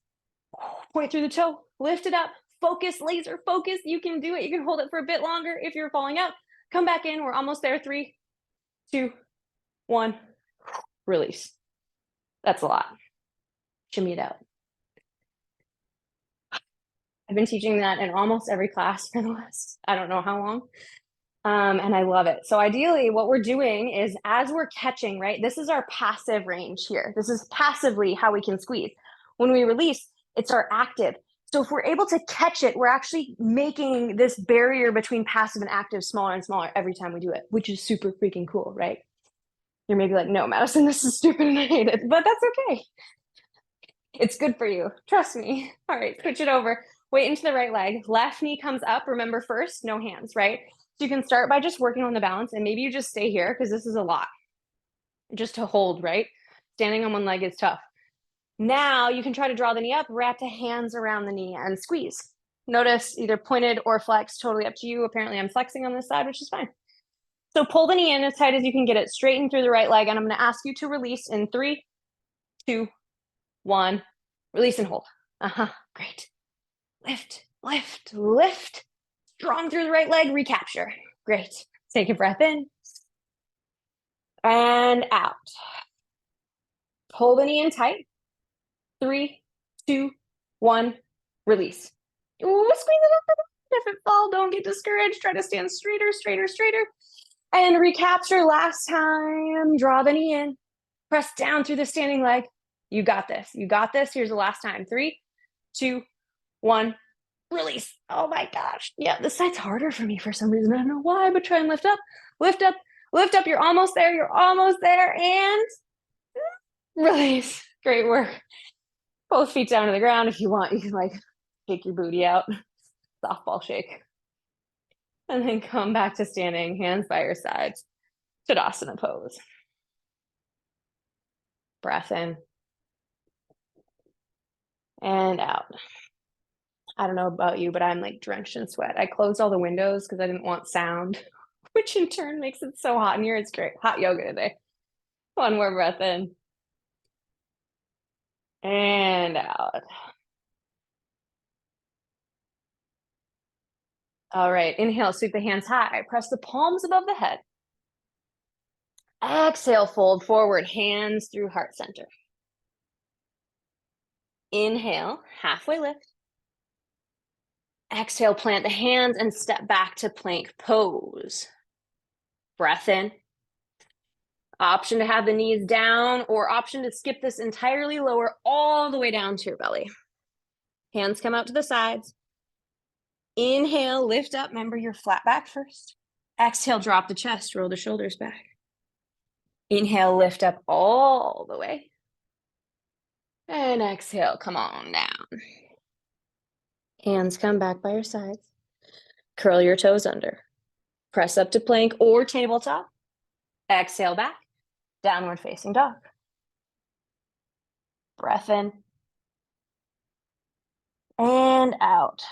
Point through the toe, lift it up, focus, laser focus. You can do it. You can hold it for a bit longer if you're falling out. Come back in. We're almost there. 3, 2, 1, release. That's a lot. Shimmy it out. I've been teaching that in almost every class for the last, I don't know how long. And I love it. So ideally what we're doing is as we're catching, right, this is our passive range here. This is passively how we can squeeze. When we release, it's our active. So if we're able to catch it, we're actually making this barrier between passive and active smaller and smaller every time we do it, which is super freaking cool, right? You're maybe like, no, Madison, this is stupid and I hate it, but that's okay. It's good for you. Trust me. All right, switch it over. Weight into the right leg. Left knee comes up. Remember first, no hands, right? So you can start by just working on the balance and maybe you just stay here because this is a lot. Just to hold, right? Standing on one leg is tough. Now you can try to draw the knee up, wrap the hands around the knee and squeeze. Notice either pointed or flexed, totally up to you. Apparently I'm flexing on this side, which is fine. So pull the knee in as tight as you can get it, straighten through the right leg. And I'm going to ask you to release in 3, 2, 1, release and hold. Great. Lift, lift, lift. Strong through the right leg, recapture. Great. Take a breath in and out. Pull the knee in tight. 3, 2, 1, release. Ooh, squeeze it up. If it falls, don't get discouraged. Try to stand straighter, straighter, straighter. And recapture last time. Draw the knee in. Press down through the standing leg. You got this. You got this. Here's the last time. 3, 2, 1, release. Oh my gosh. Yeah, this side's harder for me for some reason. I don't know why, but try and lift up, lift up, lift up. You're almost there. You're almost there. And release. Great work. Both feet down to the ground. If you want, you can like shake your booty out. Softball shake. And then come back to standing, hands by your sides. Tadasana pose. Breath in and out. I don't know about you, but I'm like drenched in sweat. I closed all the windows because I didn't want sound, which in turn makes it so hot in here. It's great. Hot yoga today. One more breath in and out. All right, inhale, sweep the hands high. Press the palms above the head. Exhale, fold forward, hands through heart center. Inhale, halfway lift. Exhale, plant the hands and step back to plank pose. Breath in. Option to have the knees down or option to skip this entirely, lower all the way down to your belly. Hands come out to the sides. Inhale, lift up. Remember your flat back first. Exhale, drop the chest, roll the shoulders back. Inhale, lift up all the way. And exhale, come on down. Hands come back by your sides. Curl your toes under. Press up to plank or tabletop. Exhale back. Downward facing dog. Breath in. And out.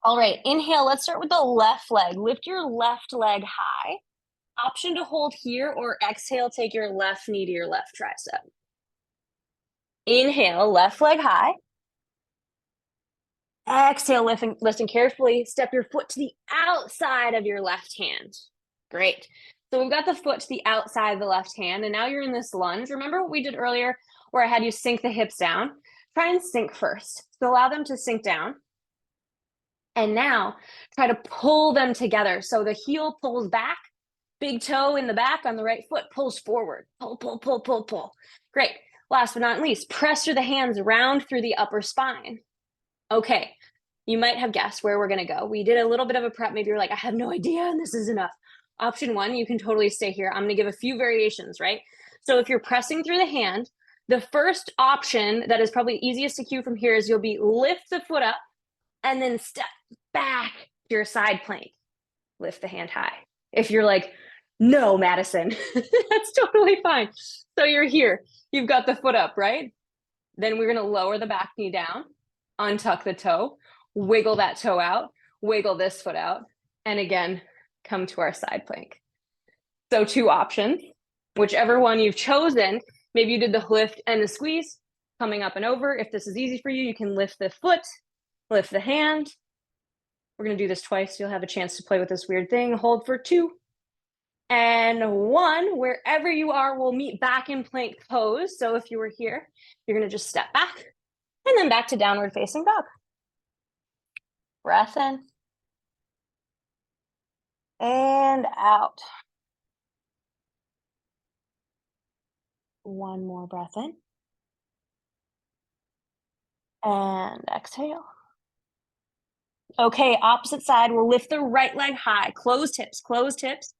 All right, inhale. Let's start with the left leg. Lift your left leg high. Option to hold here or exhale, take your left knee to your left tricep. Inhale, left leg high. Exhale, listen carefully. Step your foot to the outside of your left hand. Great. So we've got the foot to the outside of the left hand, and now you're in this lunge. Remember what we did earlier where I had you sink the hips down? Try and sink first. So allow them to sink down. And now try to pull them together. So the heel pulls back, big toe in the back on the right foot pulls forward. Pull, pull, pull, pull, pull. Great. Last but not least, press through the hands round through the upper spine. Okay, you might have guessed where we're going to go. We did a little bit of a prep. Maybe you're like, I have no idea, and this is enough. Option one, you can totally stay here. I'm going to give a few variations, right? So if you're pressing through the hand, the first option that is probably easiest to cue from here is you'll be lift the foot up and then step back to your side plank. Lift the hand high. If you're like, no, Madison, that's totally fine. So you're here. You've got the foot up, right? Then we're going to lower the back knee down. Untuck the toe, wiggle that toe out, wiggle this foot out, and again, come to our side plank. So two options, whichever one you've chosen, maybe you did the lift and the squeeze, coming up and over. If this is easy for you, you can lift the foot, lift the hand. We're going to do this twice. You'll have a chance to play with this weird thing. Hold for 2 and 1. Wherever you are, we'll meet back in plank pose. So if you were here, you're going to just step back. And then back to downward facing dog. Breath in. And out. One more breath in. And exhale. Okay, opposite side. We'll lift the right leg high. Closed hips,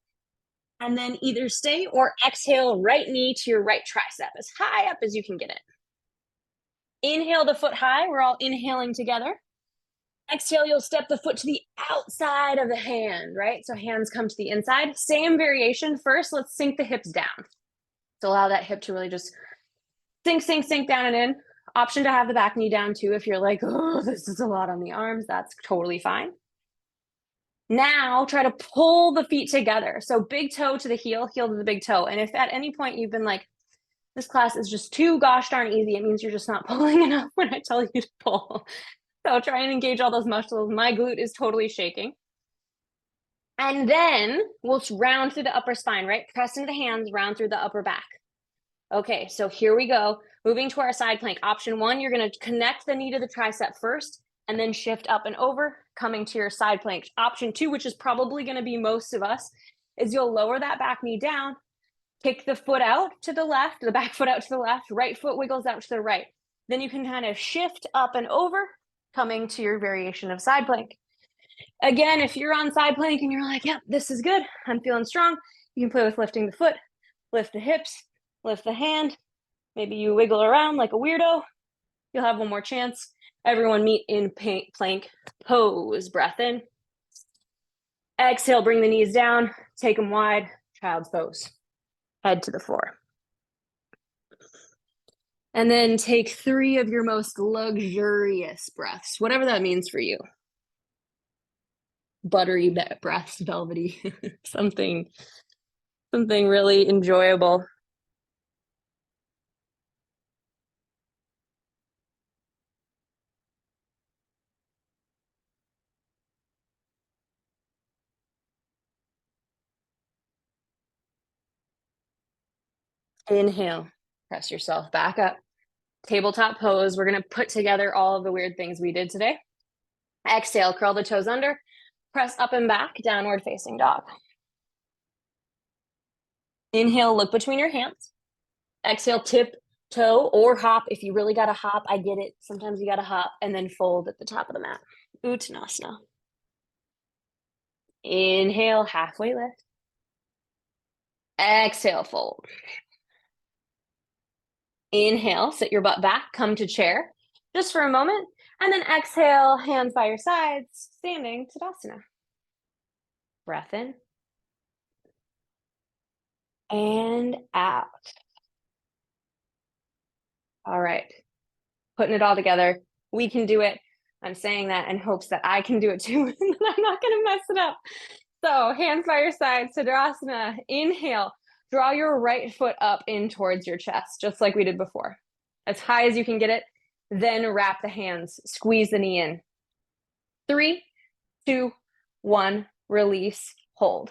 and then either stay or exhale right knee to your right tricep, as high up as you can get it. Inhale the foot high. We're all inhaling together. Exhale, you'll step the foot to the outside of the hand, right? So hands come to the inside. Same variation. First, let's sink the hips down. So allow that hip to really just sink down and in. Option to have the back knee down too if you're like, oh, this is a lot on the arms. That's totally fine. Now try to pull the feet together. So big toe to the heel to the big toe. And if at any point you've been like, this class is just too gosh darn easy, it means you're just not pulling enough when I tell you to pull. So try and engage all those muscles. My glute is totally shaking. And then we'll round through the upper spine, right? Press into the hands, round through the upper back. Okay, so here we go. Moving to our side plank. Option 1, you're going to connect the knee to the tricep first, and then shift up and over, coming to your side plank. Option 2, which is probably going to be most of us, is you'll lower that back knee down, kick the foot out to the left, the back foot out to the left, right foot wiggles out to the right. Then you can kind of shift up and over, coming to your variation of side plank. Again, if you're on side plank and you're like, yep, this is good, I'm feeling strong, you can play with lifting the foot, lift the hips, lift the hand. Maybe you wiggle around like a weirdo. You'll have one more chance. Everyone meet in plank pose. Breath in. Exhale, bring the knees down, take them wide, child's pose. Head to the floor. And then take 3 of your most luxurious breaths, whatever that means for you. Buttery breaths, velvety, something really enjoyable. Inhale, press yourself back up. Tabletop pose. We're going to put together all of the weird things we did today. Exhale, curl the toes under, press up and back, downward facing dog. Inhale, look between your hands. Exhale, tip, toe, or hop. If you really got to hop, I get it. Sometimes you got to hop, and then fold at the top of the mat. Uttanasana. Inhale, halfway lift. Exhale, fold. Inhale, sit your butt back, come to chair just for a moment, and then exhale, hands by your sides, standing Tadasana. Breath in and out. All right, putting it all together. We can do it. I'm saying that in hopes that I can do it too, and that I'm not going to mess it up. So hands by your sides, Tadasana. Inhale, draw your right foot up in towards your chest, just like we did before. As high as you can get it, then wrap the hands, squeeze the knee in. 3, 2, 1, release, hold.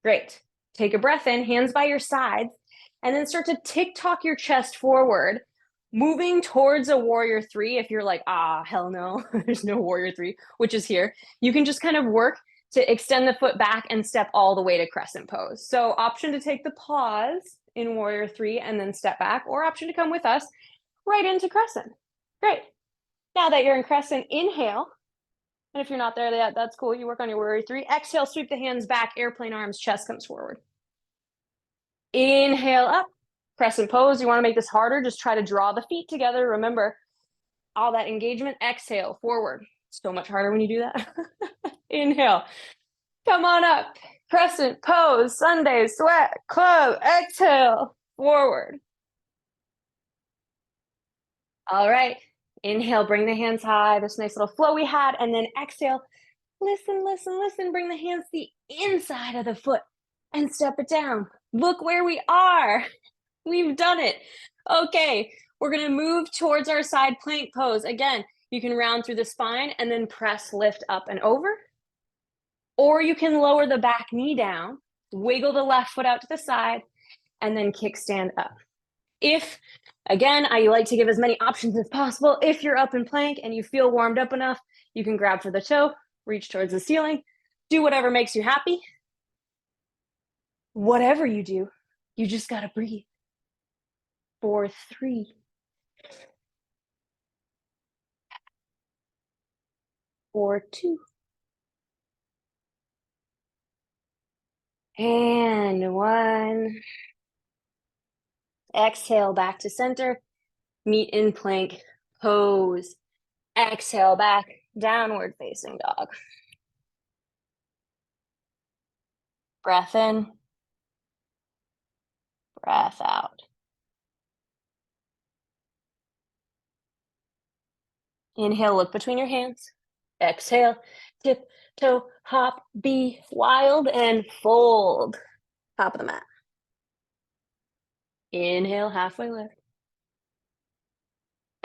Great. Take a breath in, hands by your sides, and then start to tick-tock your chest forward, moving towards a warrior 3. If you're like, hell no, there's no warrior 3, which is here. You can just kind of work to extend the foot back and step all the way to crescent pose. So option to take the pause in warrior 3 and then step back, or option to come with us right into crescent. Great. Now that you're in crescent, inhale. And if you're not there yet, that's cool. You work on your warrior 3. Exhale, sweep the hands back, airplane arms, chest comes forward. Inhale up, crescent pose. You want to make this harder, just try to draw the feet together. Remember, all that engagement. Exhale, forward. So much harder when you do that. Inhale, come on up. Crescent pose, Sunday, sweat, club. Exhale, forward. All right. Inhale, bring the hands high. This nice little flow we had. And then exhale, listen, listen, listen. Bring the hands to the inside of the foot and step it down. Look where we are. We've done it. Okay, we're going to move towards our side plank pose. Again, you can round through the spine and then press, lift up and over. Or you can lower the back knee down, wiggle the left foot out to the side, and then kickstand up. If, again, I like to give as many options as possible. If you're up in plank and you feel warmed up enough, you can grab for the toe, reach towards the ceiling, do whatever makes you happy. Whatever you do, you just got to breathe. For 3, 4, 2, and 1. Exhale back to center. Meet in plank pose. Exhale back, downward facing dog. Breath in, breath out. Inhale, look between your hands. Exhale, tip, toe, hop, be wild, and fold. Top of the mat. Inhale, halfway lift.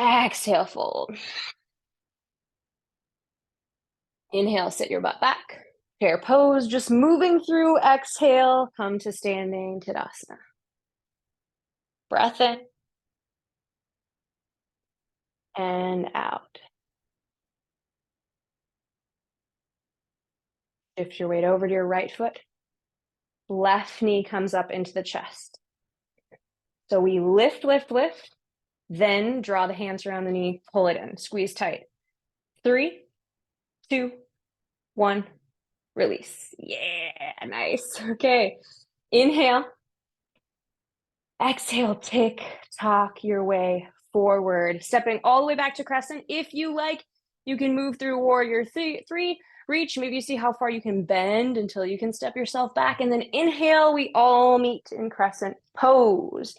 Exhale, fold. Inhale, sit your butt back. Chair pose, just moving through. Exhale, come to standing Tadasana. Breath in and out. Shift your weight over to your right foot. Left knee comes up into the chest. So we lift, lift, lift, then draw the hands around the knee, pull it in, squeeze tight. 3, 2, 1, release. Yeah, nice. Okay, inhale. Exhale, tick tock your way forward, stepping all the way back to crescent. If you like, you can move through warrior 3, reach. Maybe you see how far you can bend until you can step yourself back. And then inhale, we all meet in crescent pose.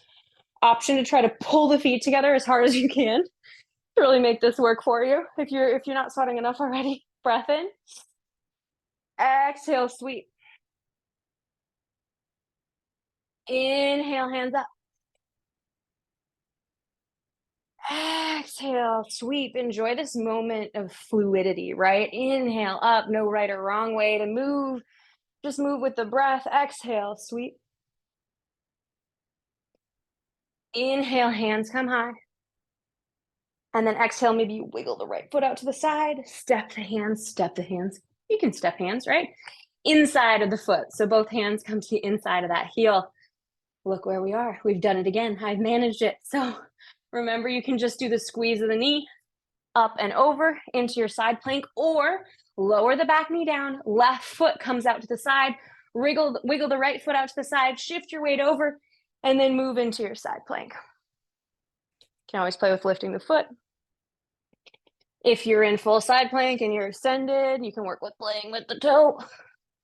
Option to try to pull the feet together as hard as you can to really make this work for you. If you're not sweating enough already, breath in. Exhale, sweep. Inhale, hands up. Exhale, sweep. Enjoy this moment of fluidity, right? Inhale up, no right or wrong way to move. Just move with the breath. Exhale, sweep. Inhale, hands come high. And then exhale, maybe you wiggle the right foot out to the side. Step the hands, step the hands. You can step hands, right? Inside of the foot. So both hands come to the inside of that heel. Look where we are. We've done it again. I've managed it. So remember, you can just do the squeeze of the knee up and over into your side plank, or lower the back knee down, left foot comes out to the side, wiggle the right foot out to the side, shift your weight over, and then move into your side plank. You can always play with lifting the foot. If you're in full side plank and you're extended, you can work with playing with the toe,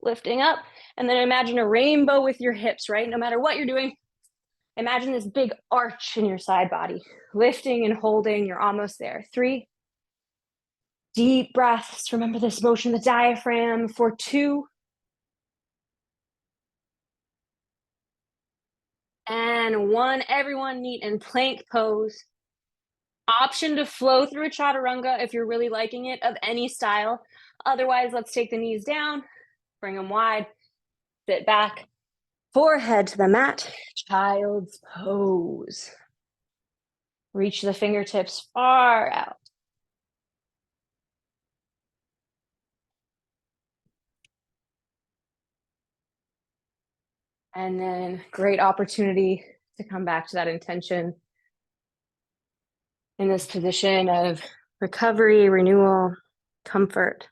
lifting up, and then imagine a rainbow with your hips, right? No matter what you're doing, imagine this big arch in your side body, lifting and holding. You're almost there. 3 deep breaths. Remember this motion of the diaphragm for 2. And 1. Everyone neat and plank pose. Option to flow through a chaturanga if you're really liking it, of any style. Otherwise, let's take the knees down, bring them wide, sit back, forehead to the mat, child's pose. Reach the fingertips far out. And then great opportunity to come back to that intention in this position of recovery, renewal, comfort.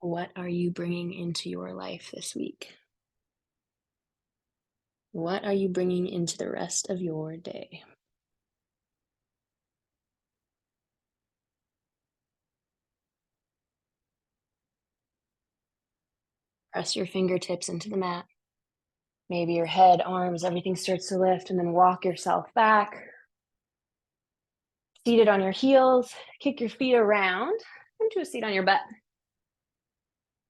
What are you bringing into your life this week? What are you bringing into the rest of your day? Press your fingertips into the mat. Maybe your head, arms, everything starts to lift, and then walk yourself back. Seated on your heels, kick your feet around into a seat on your butt.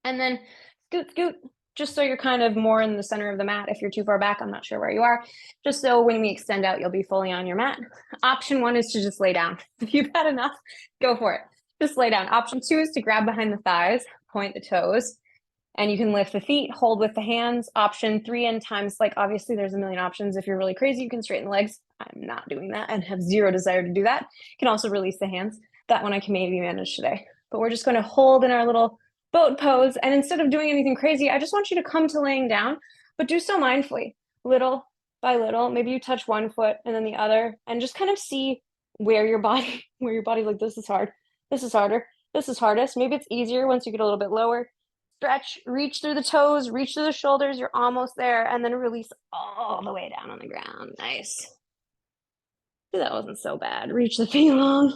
And then scoot, scoot, just so you're kind of more in the center of the mat. If you're too far back, I'm not sure where you are. Just so when we extend out, you'll be fully on your mat. Option 1 is to just lay down. If you've had enough, go for it. Just lay down. Option 2 is to grab behind the thighs, point the toes, and you can lift the feet, hold with the hands. Option 3, and times, like, obviously there's a million options. If you're really crazy, you can straighten the legs. I'm not doing that and have zero desire to do that. You can also release the hands. That one I can maybe manage today. But we're just going to hold in our little boat pose. And instead of doing anything crazy, I just want you to come to laying down, but do so mindfully, little by little. Maybe you touch one foot and then the other, and just kind of see where your body, like, this is hard, this is harder, this is hardest. Maybe it's easier once you get a little bit lower. Stretch, reach through the toes, reach through the shoulders. You're almost there. And then release all the way down on the ground. Nice. That wasn't so bad. Reach the feet long,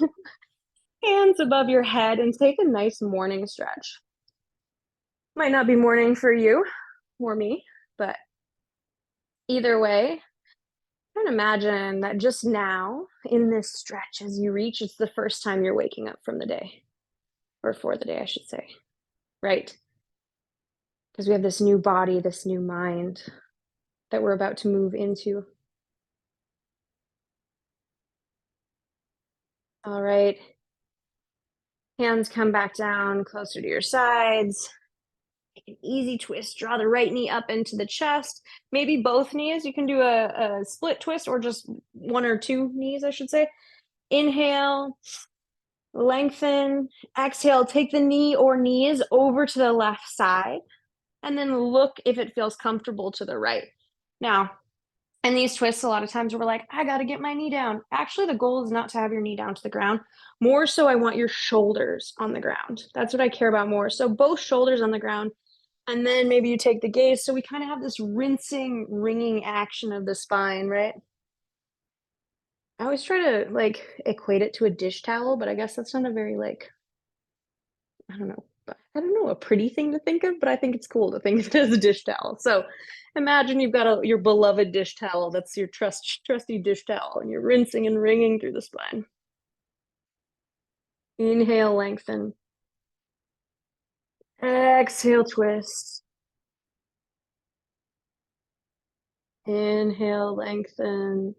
hands above your head, and take a nice morning stretch. Might not be morning for you or me, but either way, try and imagine that just now in this stretch as you reach, it's the first time you're waking up from the day, or for the day, I should say, right? Because we have this new body, this new mind that we're about to move into. All right. Hands come back down closer to your sides. Make an easy twist. Draw the right knee up into the chest. Maybe both knees. You can do a split twist, or just 1 or 2 knees, I should say. Inhale, lengthen. Exhale, take the knee or knees over to the left side, and then look if it feels comfortable to the right. Now, And these twists, a lot of times we're like, I got to get my knee down. Actually, the goal is not to have your knee down to the ground. More so, I want your shoulders on the ground. That's what I care about more. So, both shoulders on the ground. And then maybe you take the gaze. So, we kind of have this rinsing, ringing action of the spine, right? I always try to like equate it to a dish towel, but I guess that's not a very like, I don't know, I don't know, a pretty thing to think of, but I think it's cool to think of it as a dish towel. So imagine you've got your beloved dish towel. That's your trusty dish towel, and you're rinsing and wringing through the spine. Inhale, lengthen. Exhale, twist. Inhale, lengthen.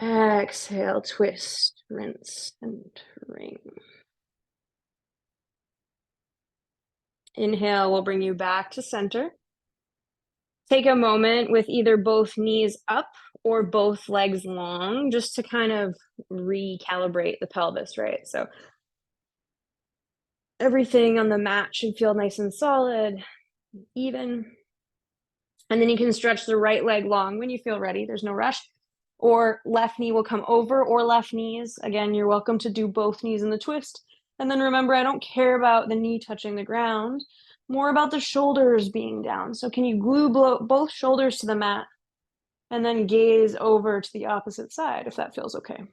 Exhale, twist, rinse, and wring. Inhale will bring you back to center. Take a moment with either both knees up or both legs long, just to kind of recalibrate the pelvis, right? So everything on the mat should feel nice and solid, even. And then you can stretch the right leg long when you feel ready. There's no rush. Or left knee will come over, or left knees. Again, you're welcome to do both knees in the twist. And then remember, I don't care about the knee touching the ground, more about the shoulders being down. So can you glue both shoulders to the mat and then gaze over to the opposite side if that feels okay?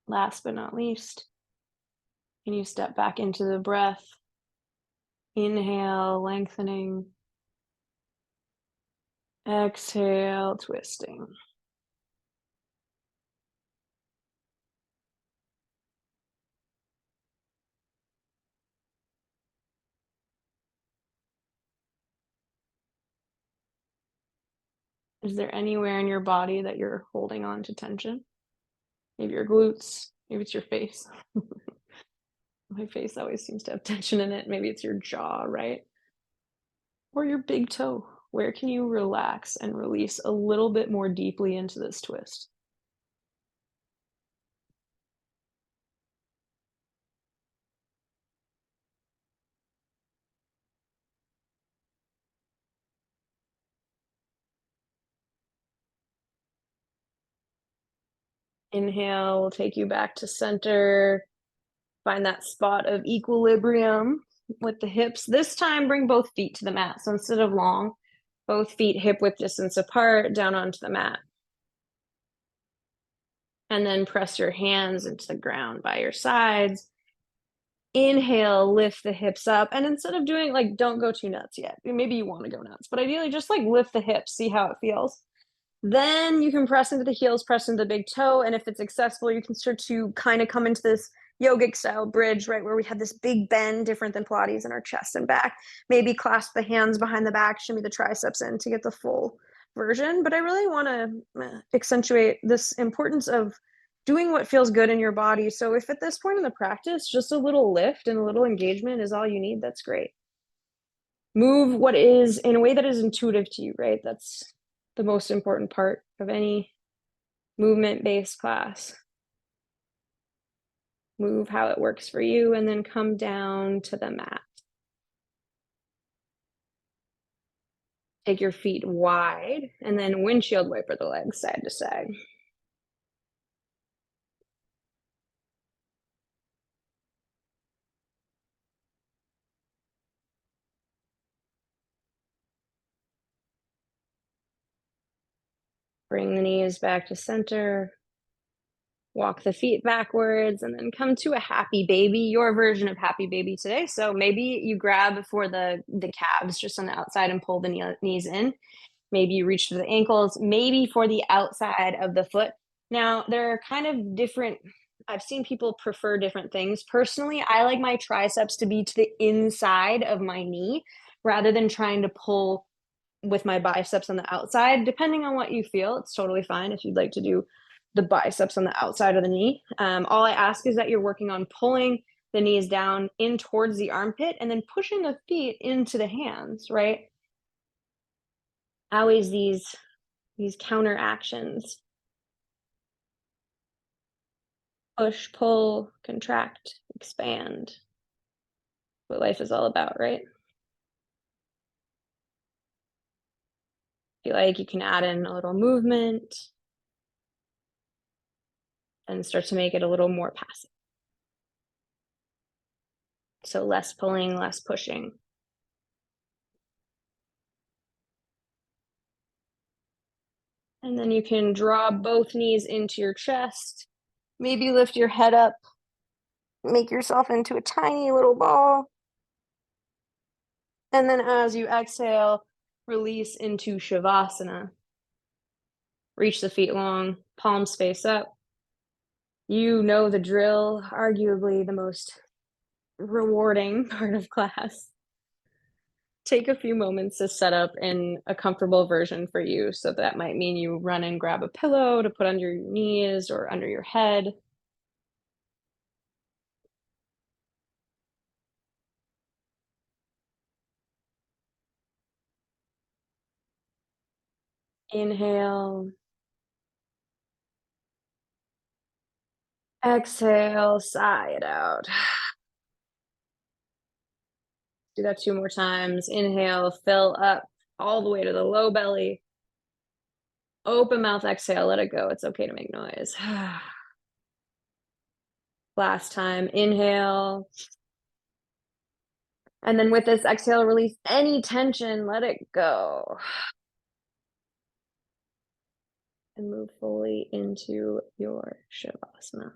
Last but not least, can you step back into the breath? Inhale, lengthening. Exhale, twisting. Is there anywhere in your body that you're holding on to tension? Maybe your glutes, maybe it's your face. My face always seems to have tension in it. Maybe it's your jaw, right? Or your big toe. Where can you relax and release a little bit more deeply into this twist? Inhale will take you back to center. Find that spot of equilibrium with the hips. This time, bring both feet to the mat. So instead of long, both feet hip width distance apart down onto the mat. And then press your hands into the ground by your sides. Inhale, lift the hips up. And instead of doing like, don't go too nuts yet. Maybe you want to go nuts, but ideally just like lift the hips, see how it feels. Then you can press into the heels, press into the big toe. And if it's accessible, you can start to kind of come into this yogic style bridge, right? Where we have this big bend, different than Pilates in our chest and back. Maybe clasp the hands behind the back, shimmy the triceps in to get the full version. But I really want to accentuate this importance of doing what feels good in your body. So if at this point in the practice, just a little lift and a little engagement is all you need, that's great. Move what is in a way that is intuitive to you, right? That's the most important part of any movement-based class. Move how it works for you, and then come down to the mat. Take your feet wide, and then windshield wiper the legs side to side. Bring the knees back to center. Walk the feet backwards, and then come to a happy baby, your version of happy baby today. So maybe you grab for the calves just on the outside and pull the knees in. Maybe you reach for the ankles, maybe for the outside of the foot. Now, there are kind of different, I've seen people prefer different things. Personally, I like my triceps to be to the inside of my knee rather than trying to pull with my biceps on the outside. Depending on what you feel, it's totally fine if you'd like to do the biceps on the outside of the knee. All I ask is that you're working on pulling the knees down in towards the armpit and then pushing the feet into the hands, right? Always these counter actions. Push, pull, contract, expand. What life is all about, right? Feel like you can add in a little movement and start to make it a little more passive. So less pulling, less pushing. And then you can draw both knees into your chest. Maybe lift your head up, make yourself into a tiny little ball. And then as you exhale, release into Shavasana. Reach the feet long, palms face up. You know the drill, arguably the most rewarding part of class. Take a few moments to set up in a comfortable version for you. So that might mean you run and grab a pillow to put under your knees or under your head. Inhale, exhale, sigh it out. Do that 2 more times. Inhale, fill up all the way to the low belly. Open mouth, exhale, let it go. It's okay to make noise. Last time, inhale. And then with this exhale, release any tension, let it go. And move fully into your Shavasana.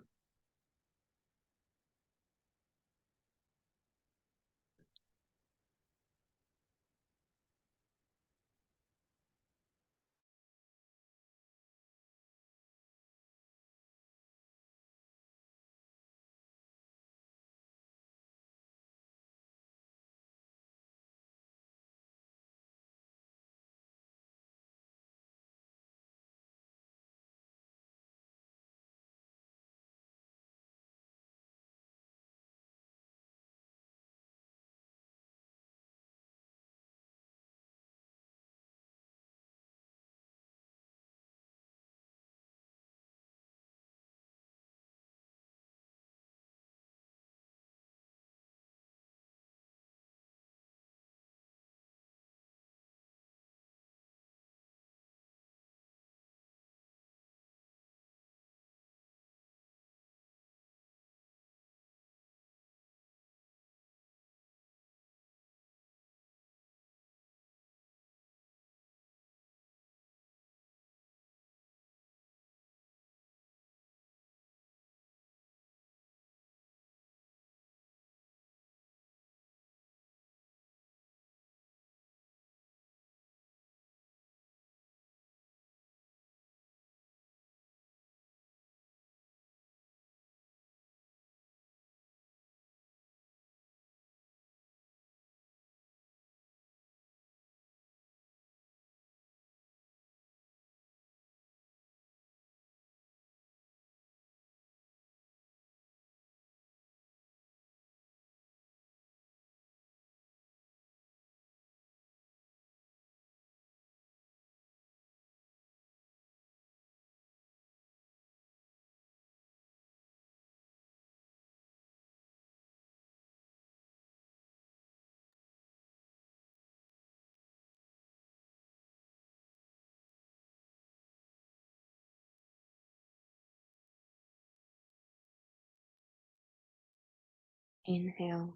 Inhale.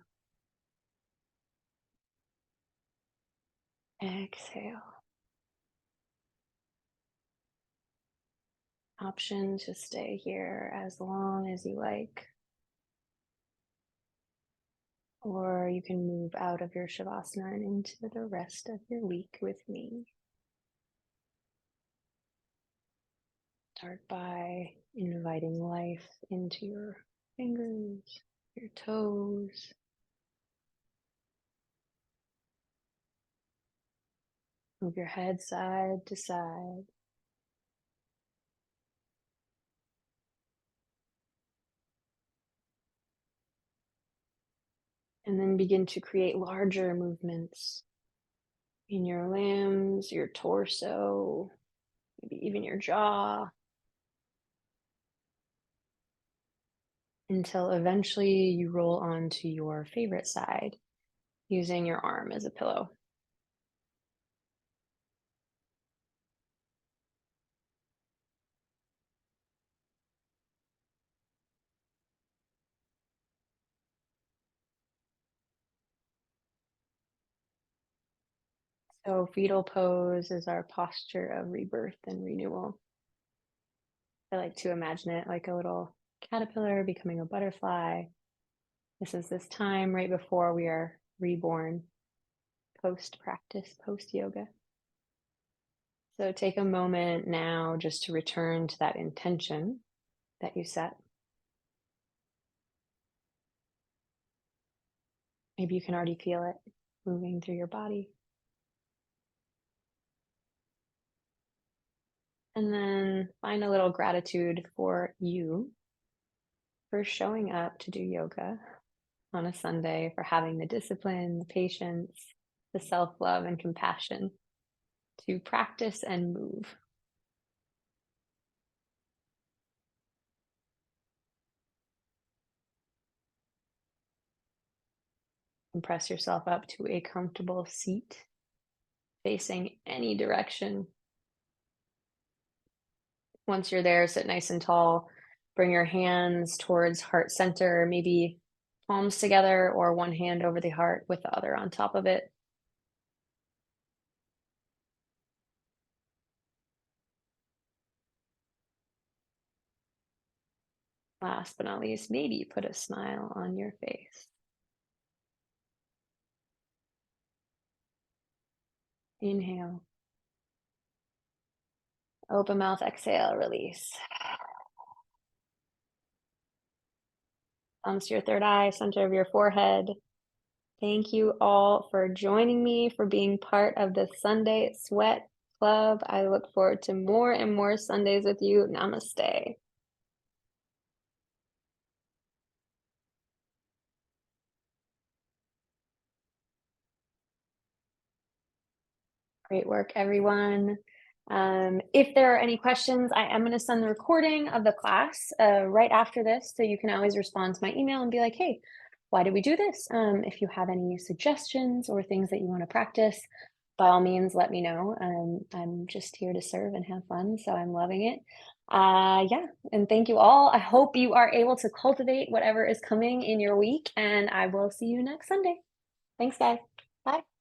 Exhale. Option to stay here as long as you like, or you can move out of your Shavasana and into the rest of your week with me. Start by inviting life into your fingers, your toes. Move your head side to side. And then begin to create larger movements in your limbs, your torso, maybe even your jaw. until eventually you roll onto your favorite side using your arm as a pillow. So, fetal pose is our posture of rebirth and renewal. I like to imagine it like a little caterpillar becoming a butterfly. This is this time right before we are reborn, post practice, post yoga. So, take a moment now just to return to that intention that you set. Maybe you can already feel it moving through your body. And then find a little gratitude for you for showing up to do yoga on a Sunday, for having the discipline, the patience, the self love, and compassion to practice and move. And press yourself up to a comfortable seat facing any direction. Once you're there, sit nice and tall. Bring your hands towards heart center, maybe palms together or one hand over the heart with the other on top of it. Last but not least, maybe put a smile on your face. Inhale. Open mouth, exhale, release. Thumbs to your third eye, center of your forehead. Thank you all for joining me, for being part of the Sunday Sweat Club. I look forward to more and more Sundays with you. Namaste. Great work, everyone. If there are any questions, I am going to send the recording of the class right after this. So you can always respond to my email and be like, hey, why did we do this? If you have any suggestions or things that you want to practice, by all means, let me know. I'm just here to serve and have fun. So I'm loving it. Yeah. And thank you all. I hope you are able to cultivate whatever is coming in your week. And I will see you next Sunday. Thanks, guys. Bye.